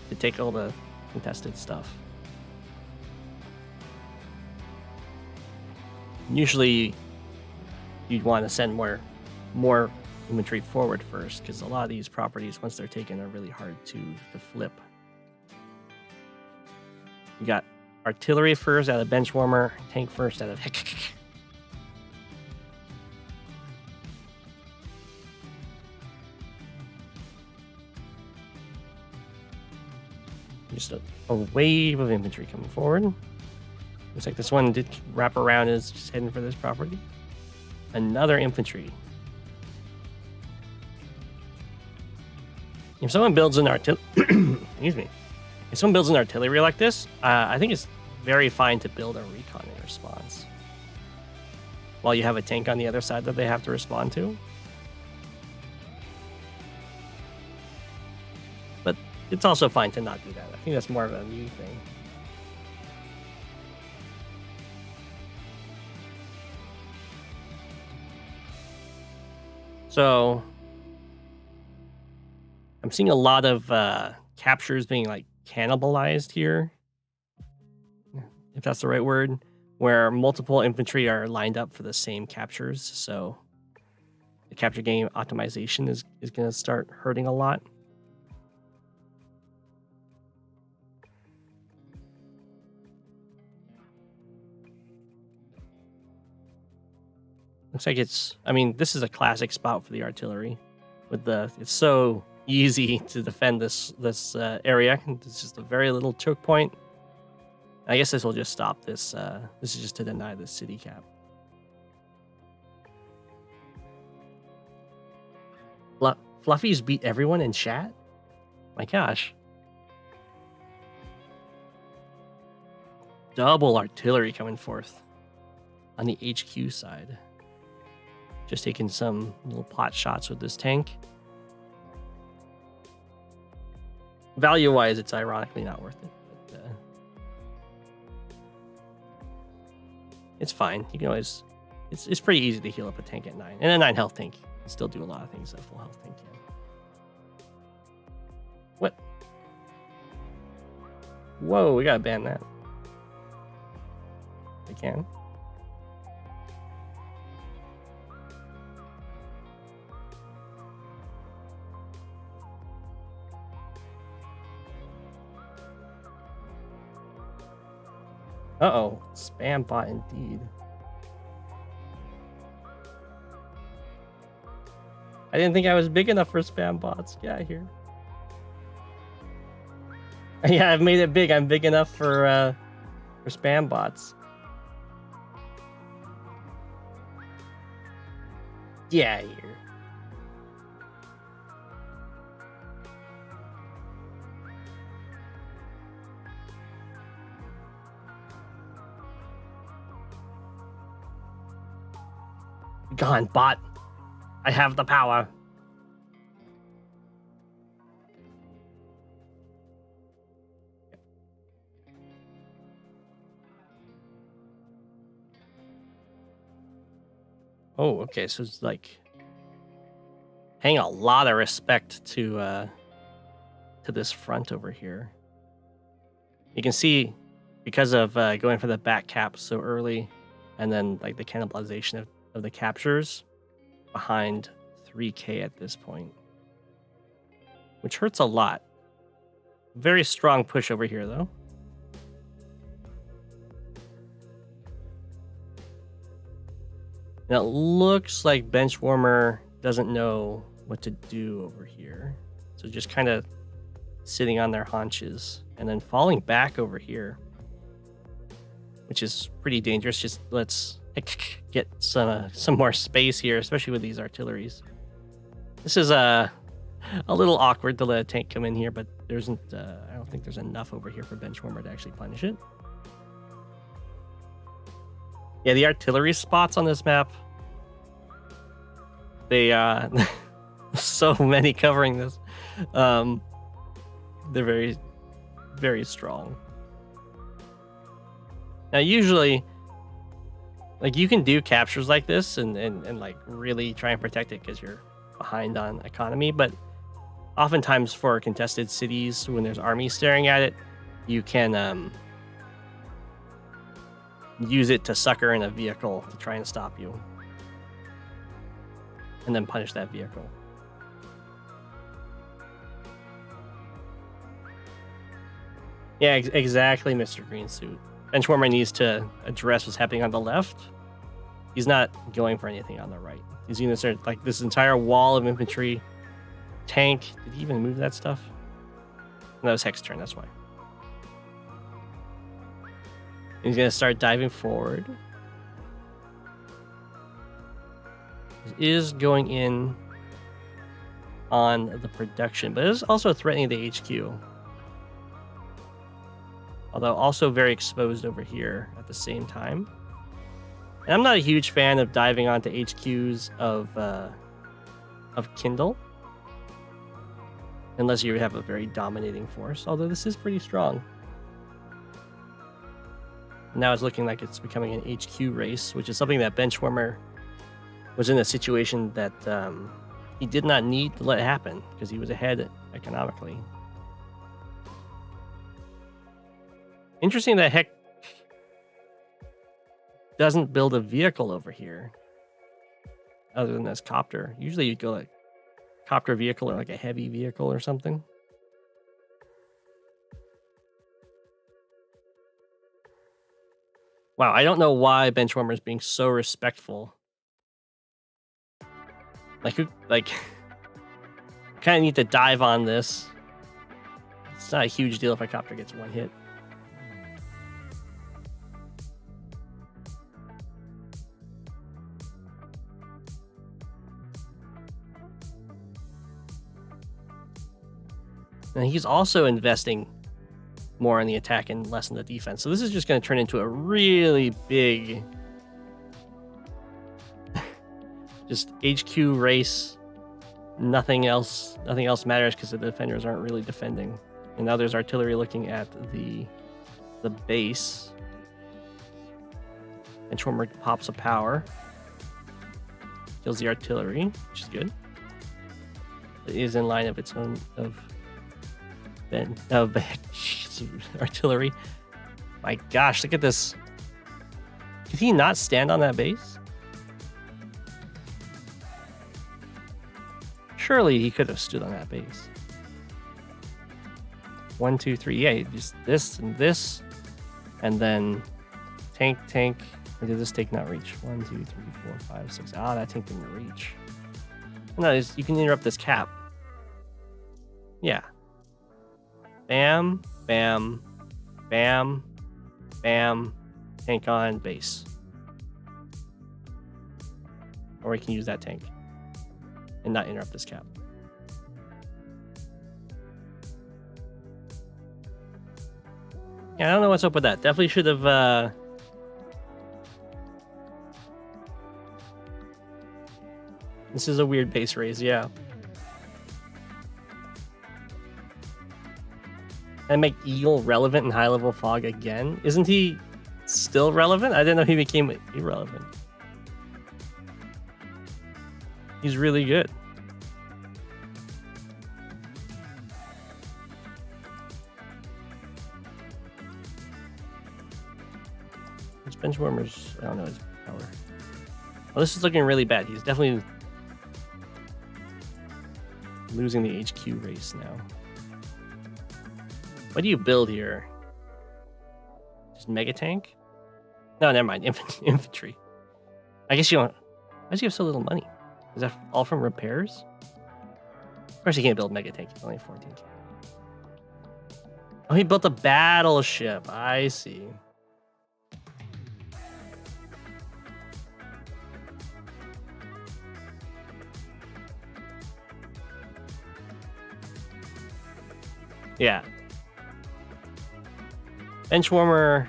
to take all the contested stuff. Usually you'd want to send more inventory forward first, because a lot of these properties, once they're taken, are really hard to flip. You got artillery first out of Benchwarmer, tank first out of just a wave of infantry coming forward. Looks like this one did wrap around, is just heading for this property. Another infantry. If someone builds an artillery, excuse me. If someone builds an artillery like this, I think it's very fine to build a recon in response, while you have a tank on the other side that they have to respond to. But it's also fine to not do that. I think that's more of a new thing. So I'm seeing a lot of captures being like cannibalized here, if that's the right word, where multiple infantry are lined up for the same captures. So the capture game optimization is going to start hurting a lot. Looks like it's, I mean, this is a classic spot for the artillery. It's so easy to defend this area. It's just a very little choke point. I guess this will just stop this. This is just to deny the city cap. Fluffy's beat everyone in chat? My gosh. double artillery coming forth on the HQ side. Just taking some little pot shots with this tank. Value-wise, it's ironically not worth it. But, it's fine. You can always... It's pretty easy to heal up a tank at 9. And a 9 health tank can still do a lot of things that a full health tank can. What? Whoa, we gotta ban that. They can. Uh-oh, spam bot indeed. I didn't think I was big enough for spam bots. Get out of here. Yeah, I've made it big. I'm big enough for spam bots. Get out of here. Gone, bot. I have the power. Oh, okay. So it's like paying a lot of respect to this front over here. You can see because of going for the back cap so early, and then like the cannibalization of the captures behind 3K at this point, which hurts a lot. Very strong push over here though. Now it looks like Benchwarmer doesn't know what to do over here, so just kind of sitting on their haunches and then falling back over here, which is pretty dangerous. Just let's get some more space here, especially with these artilleries. This is a little awkward to let a tank come in here, but there isn't. I don't think there's enough over here for Benchwarmer to actually punish it. Yeah, the artillery spots on this map. They so many covering this. They're very, very strong. Now, usually, like you can do captures like this and like really try and protect it because you're behind on economy, but oftentimes for contested cities, when there's armies staring at it, you can use it to sucker in a vehicle to try and stop you, and then punish that vehicle. Yeah, exactly, Mr. Green Suit. Benchwarmer needs to address what's happening on the left. He's not going for anything on the right. These units are like this entire wall of infantry. Tank. Did he even move that stuff? No, that was Hex turn, that's why. He's going to start diving forward. He is going in on the production, but it is also threatening the HQ. Although also very exposed over here at the same time. And I'm not a huge fan of diving onto HQs of Kindle, unless you have a very dominating force, although this is pretty strong. Now it's looking like it's becoming an HQ race, which is something that Benchwarmer was in a situation that he did not need to let happen because he was ahead economically. Interesting that Heck doesn't build a vehicle over here other than this copter. Usually you'd go like copter vehicle or like a heavy vehicle or something. Wow, I don't know why Benchwarmer is being so respectful. Like kind of need to dive on this. It's not a huge deal if a copter gets one hit. And he's also investing more on the attack and less on the defense. So this is just going to turn into a really big just HQ race. Nothing else matters because the defenders aren't really defending. And now there's artillery looking at the base. And Schwarmer pops a power. Kills the artillery, which is good. It is in line of its own artillery. My gosh, look at this. Did he not stand on that base? Surely he could have stood on that base. 1, 2, 3. Yeah, just this and this. And then tank. Or did this tank not reach? 1, 2, 3, 4, 5, 6. Ah, that tank didn't reach. No, you can interrupt this cap. Yeah. Bam, bam, bam, bam. Tank on base. Or we can use that tank and not interrupt this cap. Yeah, I don't know what's up with that. Definitely should have This is a weird base raise, yeah. And make Eagle relevant in high level fog again? Isn't he still relevant? I didn't know he became irrelevant. He's really good. His benchwarmers, I don't know his power. Well, this is looking really bad. He's definitely losing the HQ race now. What do you build here? Just mega tank? No, never mind. Infantry. I guess you don't. Why does he have so little money? Is that all from repairs? Of course, he can't build mega tank. He's only 14K. Oh, he built a battleship. I see. Yeah. Benchwarmer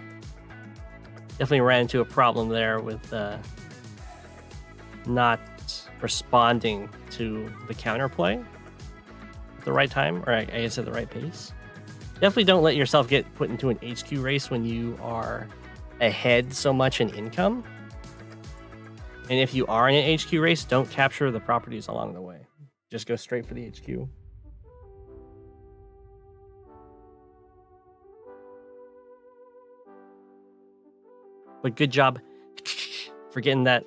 definitely ran into a problem there with not responding to the counterplay at the right time, or I guess at the right pace. Definitely don't let yourself get put into an HQ race when you are ahead so much in income. And if you are in an HQ race, don't capture the properties along the way. Just go straight for the HQ. But good job for getting that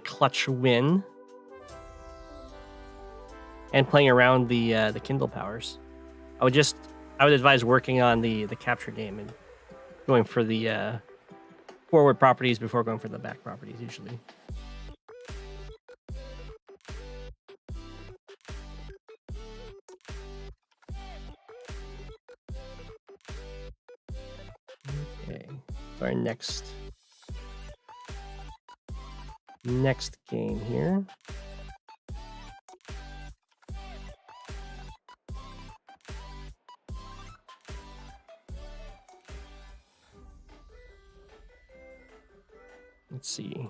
clutch win and playing around the Kindle powers. I would advise working on the capture game and going for the forward properties before going for the back properties usually. Okay, so our next game here. Let's see.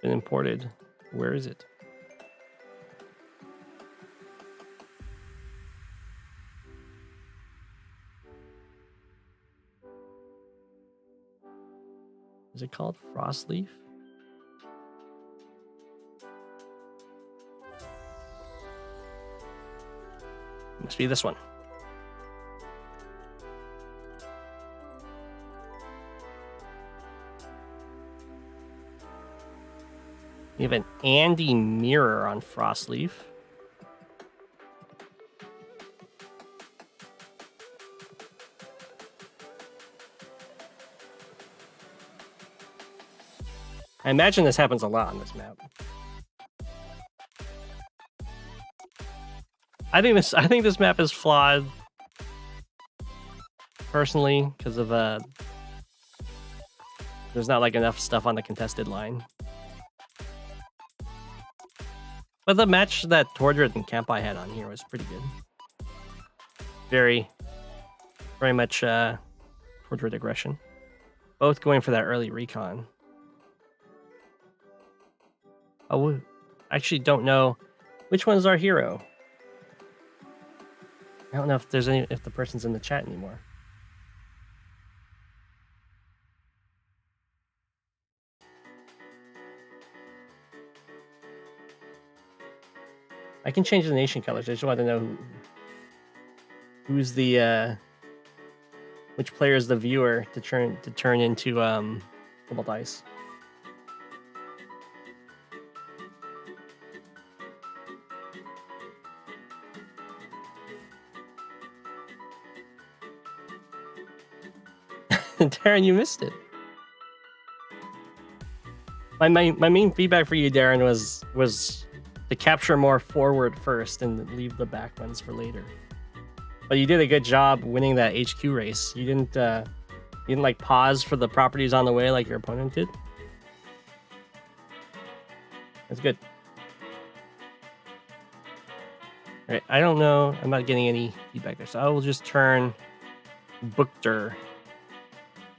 Been imported. Where is it? Is it called Frostleaf? Must be this one. We have an Andy mirror on Frostleaf. I imagine this happens a lot on this map. I think this map is flawed personally because of there's not like enough stuff on the contested line. But the match that Tordread and Campai had on here was pretty good. very much Tordread aggression. Both going for that early recon. Oh, I actually don't know which one's our hero. I don't know if the person's in the chat anymore. I can change the nation colors. I just want to know who's the which player is the viewer to turn into Cobalt Ice. Darren, you missed it. My main feedback for you, Darren, was to capture more forward first and leave the back ones for later. But you did a good job winning that HQ race. You didn't like pause for the properties on the way like your opponent did. That's good. All right, I don't know. I'm not getting any feedback there, so I will just turn Bookter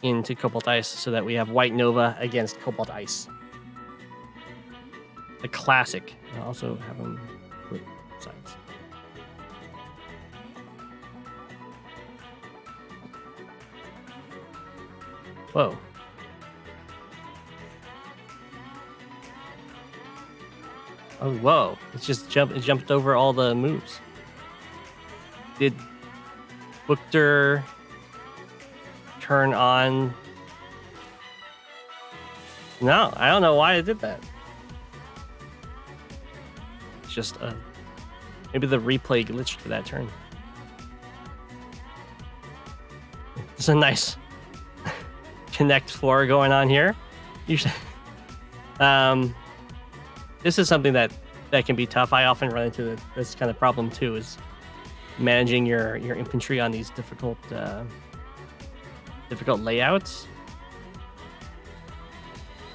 into Cobalt Ice so that we have White Nova against Cobalt Ice. The classic. I'll also have them flip sides. Whoa. Oh, whoa. It jumped over all the moves. Did Bookter turn on? No, I don't know why it did that. It's just maybe the replay glitched for that turn. It's a nice Connect 4 going on here. Usually, this is something that can be tough. I often run into this kind of problem too, is managing your infantry on these difficult layouts.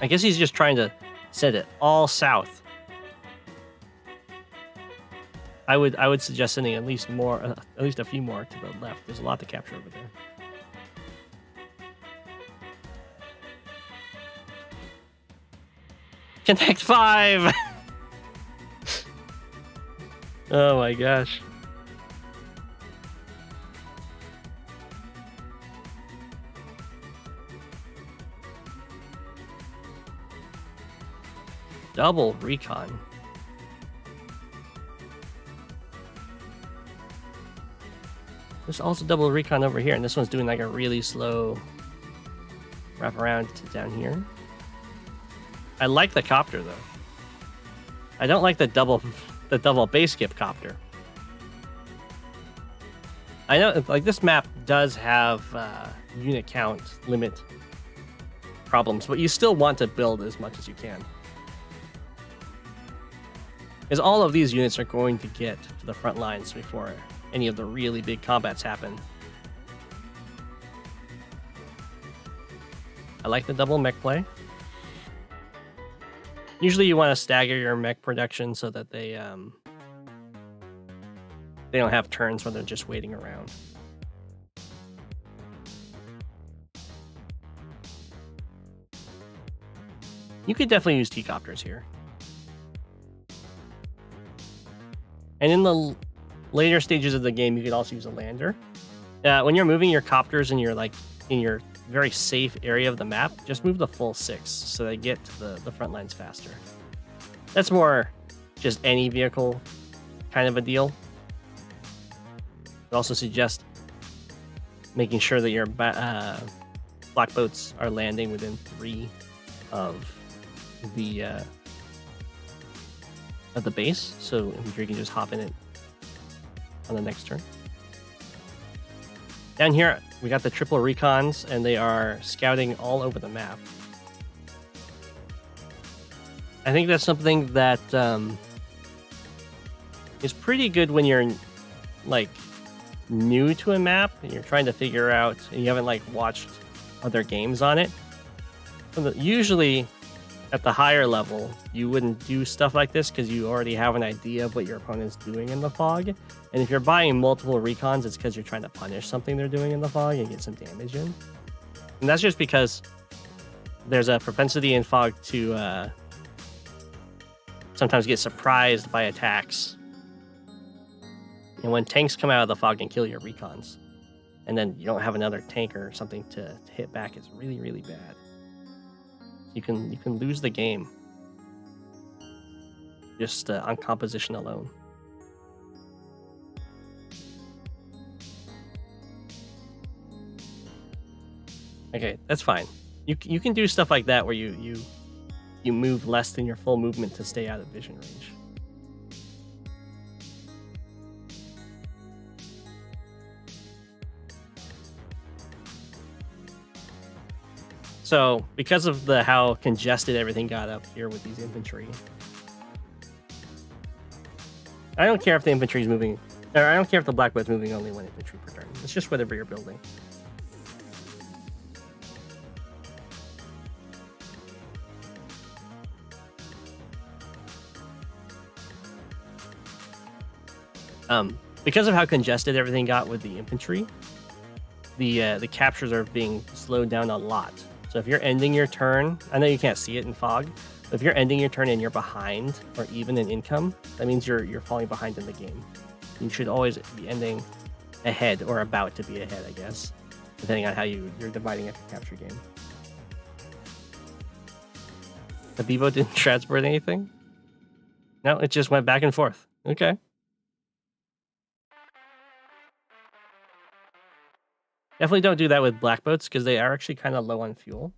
I guess he's just trying to set it all south. I would suggest sending at least a few more to the left. There's a lot to capture over there. Connect 5. Oh my gosh. Double recon. There's also double recon over here, and this one's doing like a really slow wrap around to down here. I like the copter though. I don't like the double base skip copter. I know like this map does have unit count limit problems, but you still want to build as much as you can. Because all of these units are going to get to the front lines before any of the really big combats happen. I like the double mech play. Usually you want to stagger your mech production so that they don't have turns when they're just waiting around. You could definitely use T-copters here. And in the later stages of the game, you could also use a lander. When you're moving your copters in your very safe area of the map, just move the full 6 so they get to the front lines faster. That's more just any vehicle kind of a deal. I also suggest making sure that your black boats are landing within 3 of the base, so infantry can just hop in it on the next turn. Down here, we got the triple recons, and they are scouting all over the map. I think that's something that is pretty good when you're like new to a map and you're trying to figure out, and you haven't like watched other games on it. Usually, at the higher level, you wouldn't do stuff like this because you already have an idea of what your opponent's doing in the fog. And if you're buying multiple recons, it's because you're trying to punish something they're doing in the fog and get some damage in. And that's just because there's a propensity in fog to sometimes get surprised by attacks. And when tanks come out of the fog and kill your recons, and then you don't have another tank or something to hit back, it's really, really bad. You can lose the game just on composition alone. Okay, that's fine. You can do stuff like that where you move less than your full movement to stay out of vision range. So, because of how congested everything got up here with these infantry, I don't care if the infantry is moving, or I don't care if the black boat's moving only one infantry per turn. It's just whatever you're building. Because of how congested everything got with the infantry, the captures are being slowed down a lot. So if you're ending your turn, I know you can't see it in fog, but if you're ending your turn and you're behind or even in income, that means you're falling behind in the game. You should always be ending ahead or about to be ahead, I guess, depending on how you're dividing up your capture game. The Bevo didn't transport anything? No, it just went back and forth. Okay. Definitely don't do that with black boats because they are actually kind of low on fuel.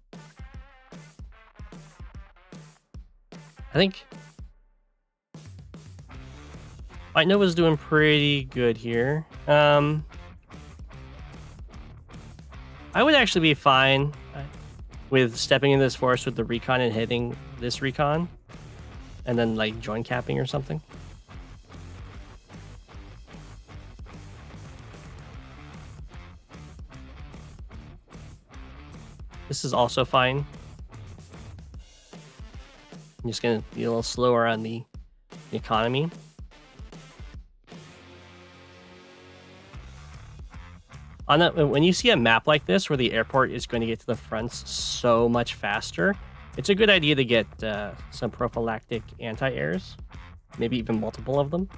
I think White Nova's doing pretty good here. I would actually be fine with stepping into this forest with the recon and hitting this recon and then like join capping or something. This is also fine. I'm just going to be a little slower on the economy. When you see a map like this where the airport is going to get to the fronts so much faster, it's a good idea to get some prophylactic anti-airs, maybe even multiple of them.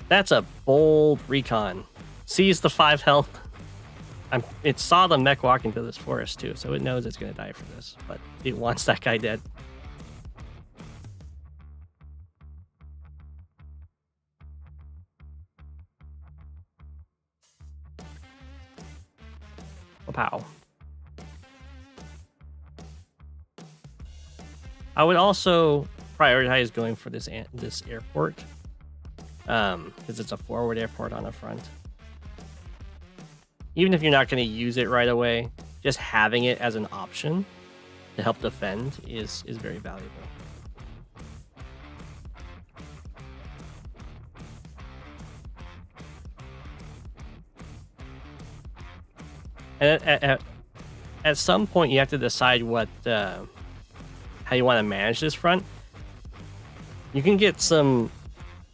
That's a bold recon. Sees the 5 health. It saw the mech walk into this forest too, so it knows it's going to die for this, but it wants that guy dead. Pow. I would also prioritize going for this airport because it's a forward airport on the front. Even if you're not going to use it right away, just having it as an option to help defend is very valuable. And at some point, you have to decide how you want to manage this front. You can get some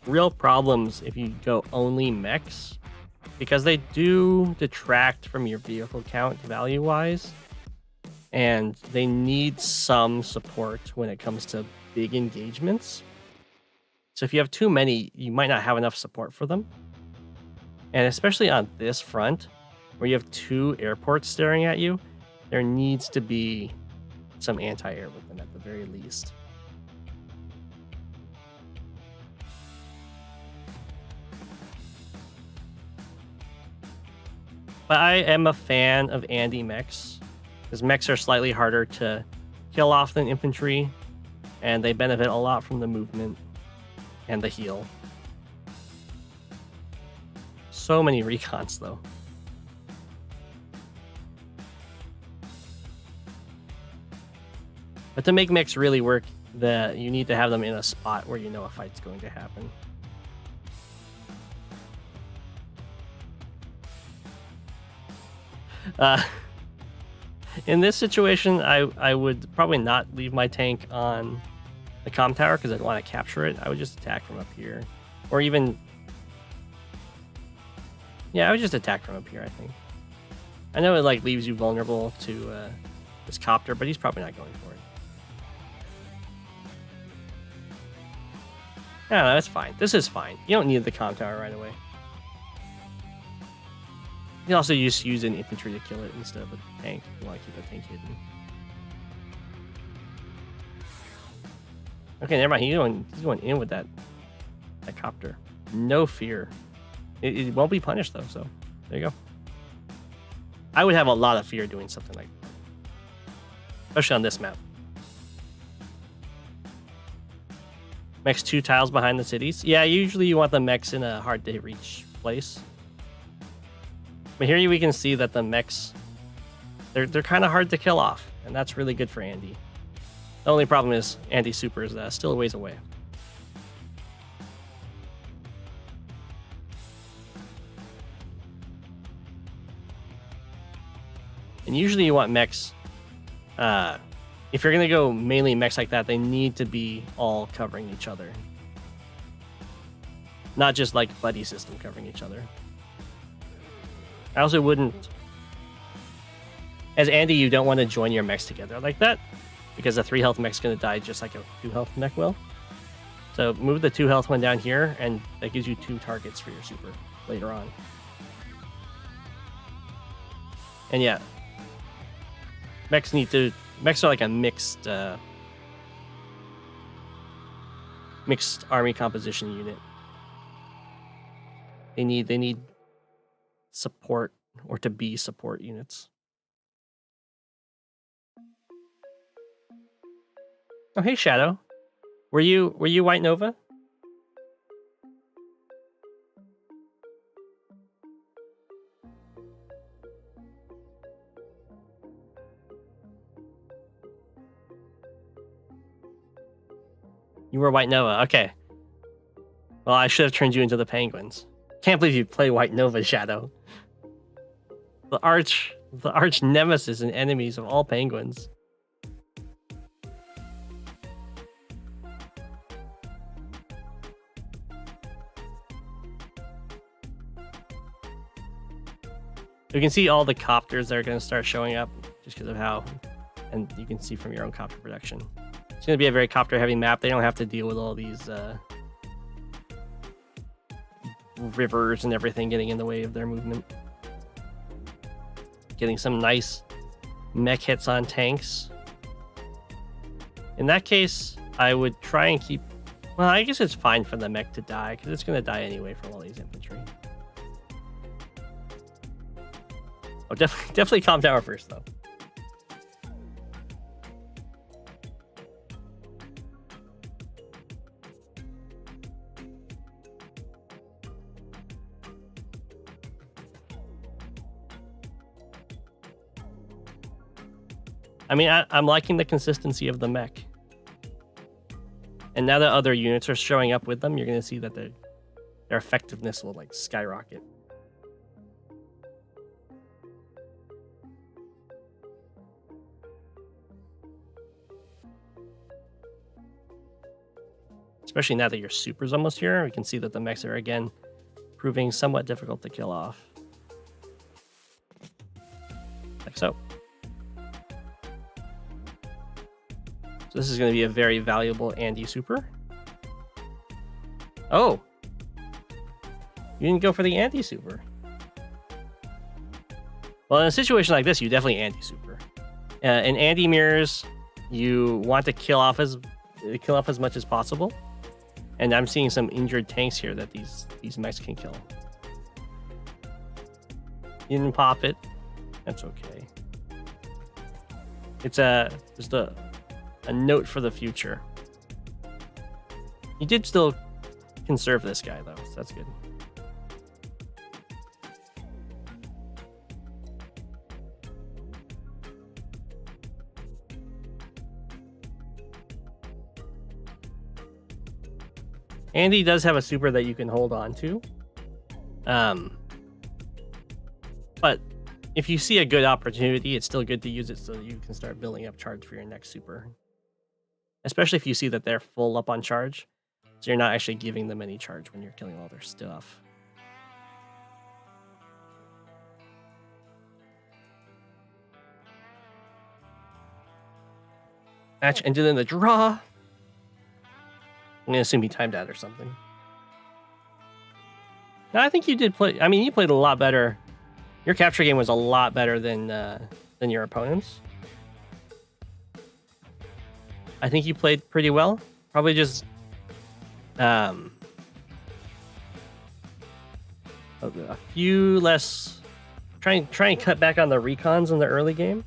real problems if you go only mechs, because they do detract from your vehicle count value-wise, and they need some support when it comes to big engagements. So if you have too many, you might not have enough support for them. And especially on this front, where you have 2 airports staring at you, there needs to be some anti-air with them at the very least. But I am a fan of Andy mechs, because mechs are slightly harder to kill off than infantry, and they benefit a lot from the movement and the heal. So many recons, though. But to make mechs really work, you need to have them in a spot where you know a fight's going to happen. In this situation, I would probably not leave my tank on the comm tower because I'd want to capture it. I would just attack from up here. Or even... Yeah, I would just attack from up here, I think. I know it like leaves you vulnerable to this copter, but he's probably not going for it. No, that's fine. This is fine. You don't need the comm tower right away. You can also just use an infantry to kill it instead of a tank if you want to keep the tank hidden. Okay, never mind. He's going in with that copter. No fear. It won't be punished though, so there you go. I would have a lot of fear doing something like that. Especially on this map. Mechs 2 tiles behind the cities. Yeah, usually you want the mechs in a hard to reach place. But here we can see that the mechs, they're kind of hard to kill off, and that's really good for Andy. The only problem is Andy's super is still a ways away. And usually you want mechs, if you're going to go mainly mechs like that, they need to be all covering each other. Not just like buddy system covering each other. I also wouldn't... As Andy, you don't want to join your mechs together like that, because a 3 health mech's going to die just like a 2 health mech will. So move the 2 health one down here, and that gives you 2 targets for your super later on. And yeah, mechs are like a mixed army composition unit. They need support, or to be support units. Oh, hey Shadow, were you White Nova? You were White Nova, okay. Well, I should have turned you into the Penguins. Can't believe you play White Nova, Shadow. The arch nemesis and enemies of all penguins. You can see all the copters that are going to start showing up just because of how, and you can see from your own copter production. It's going to be a very copter heavy map. They don't have to deal with all these rivers and everything getting in the way of their movement. Getting some nice mech hits on tanks. In that case, I would try and keep... Well, I guess it's fine for the mech to die, because it's going to die anyway from all these infantry. Oh, definitely calm tower first, though. I mean, I'm liking the consistency of the mech. And now that other units are showing up with them, you're going to see that their effectiveness will like skyrocket. Especially now that your super's almost here, we can see that the mechs are again proving somewhat difficult to kill off. Like so. So this is going to be a very valuable Andy super. Oh! You didn't go for the Andy super. Well, in a situation like this, you definitely Andy super. In Andy mirrors, you want to kill off as much as possible. And I'm seeing some injured tanks here that these mechs can kill. You didn't pop it. That's okay. It's just a note for the future. You did still conserve this guy though, so that's good. And he does have a super that you can hold on to. But if you see a good opportunity, it's still good to use it so you can start building up charge for your next super. Especially if you see that they're full up on charge. So you're not actually giving them any charge when you're killing all their stuff. Match ended in the draw. I'm gonna assume he timed out or something. No, I think you did play. I mean, you played a lot better. Your capture game was a lot better than your opponent's. I think you played pretty well. Probably just a few less. Try and cut back on the recons in the early game.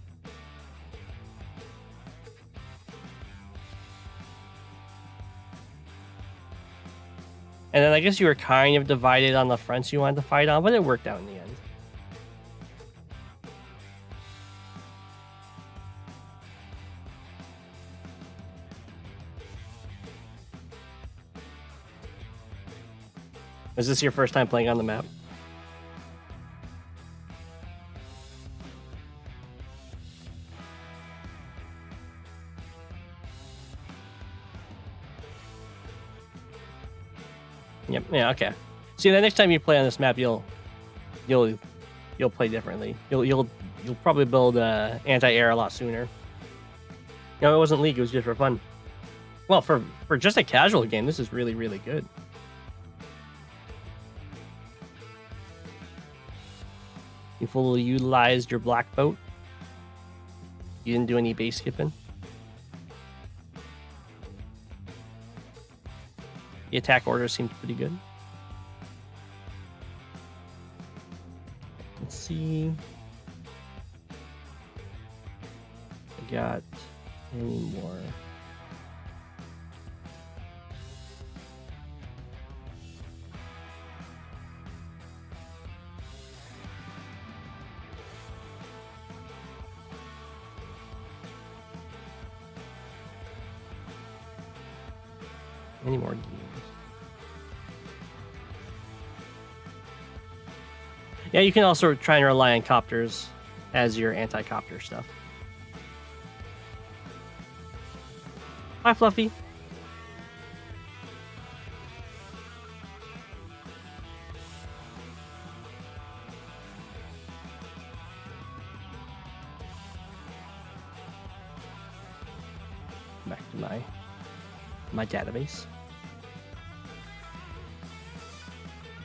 And then I guess you were kind of divided on the fronts you wanted to fight on, but it worked out in the end. Is this your first time playing on the map? Yep. Yeah. Okay. See, the next time you play on this map, you'll play differently. You'll probably build anti-air a lot sooner. It wasn't League. It was just for fun. Well, for just a casual game, this is really, really good. You fully utilized your black boat. You didn't do any base skipping. The attack order seems pretty good. Let's see. I got any more. Any more games? Yeah, you can also try and rely on copters as your anti-copter stuff. Hi, Fluffy. Back to my database.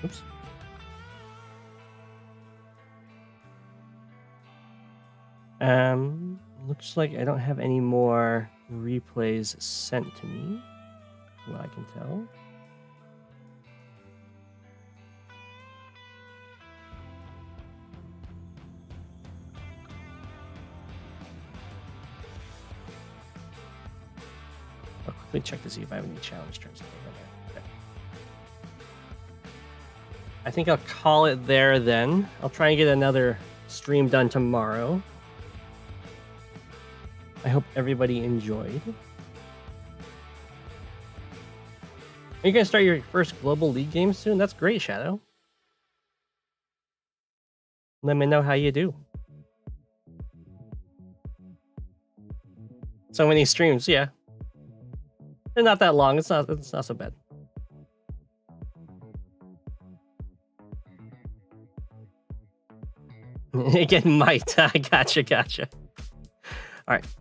Oops. Looks like I don't have any more replays sent to me, what I can tell. I'll quickly check to see if I have any challenge turns. Okay. I think I'll call it there then. I'll try and get another stream done tomorrow. I hope everybody enjoyed. Are you going to start your first Global League game soon? That's great, Shadow. Let me know how you do. So many streams, yeah. They're not that long. It's not so bad. Again, might. Gotcha. All right.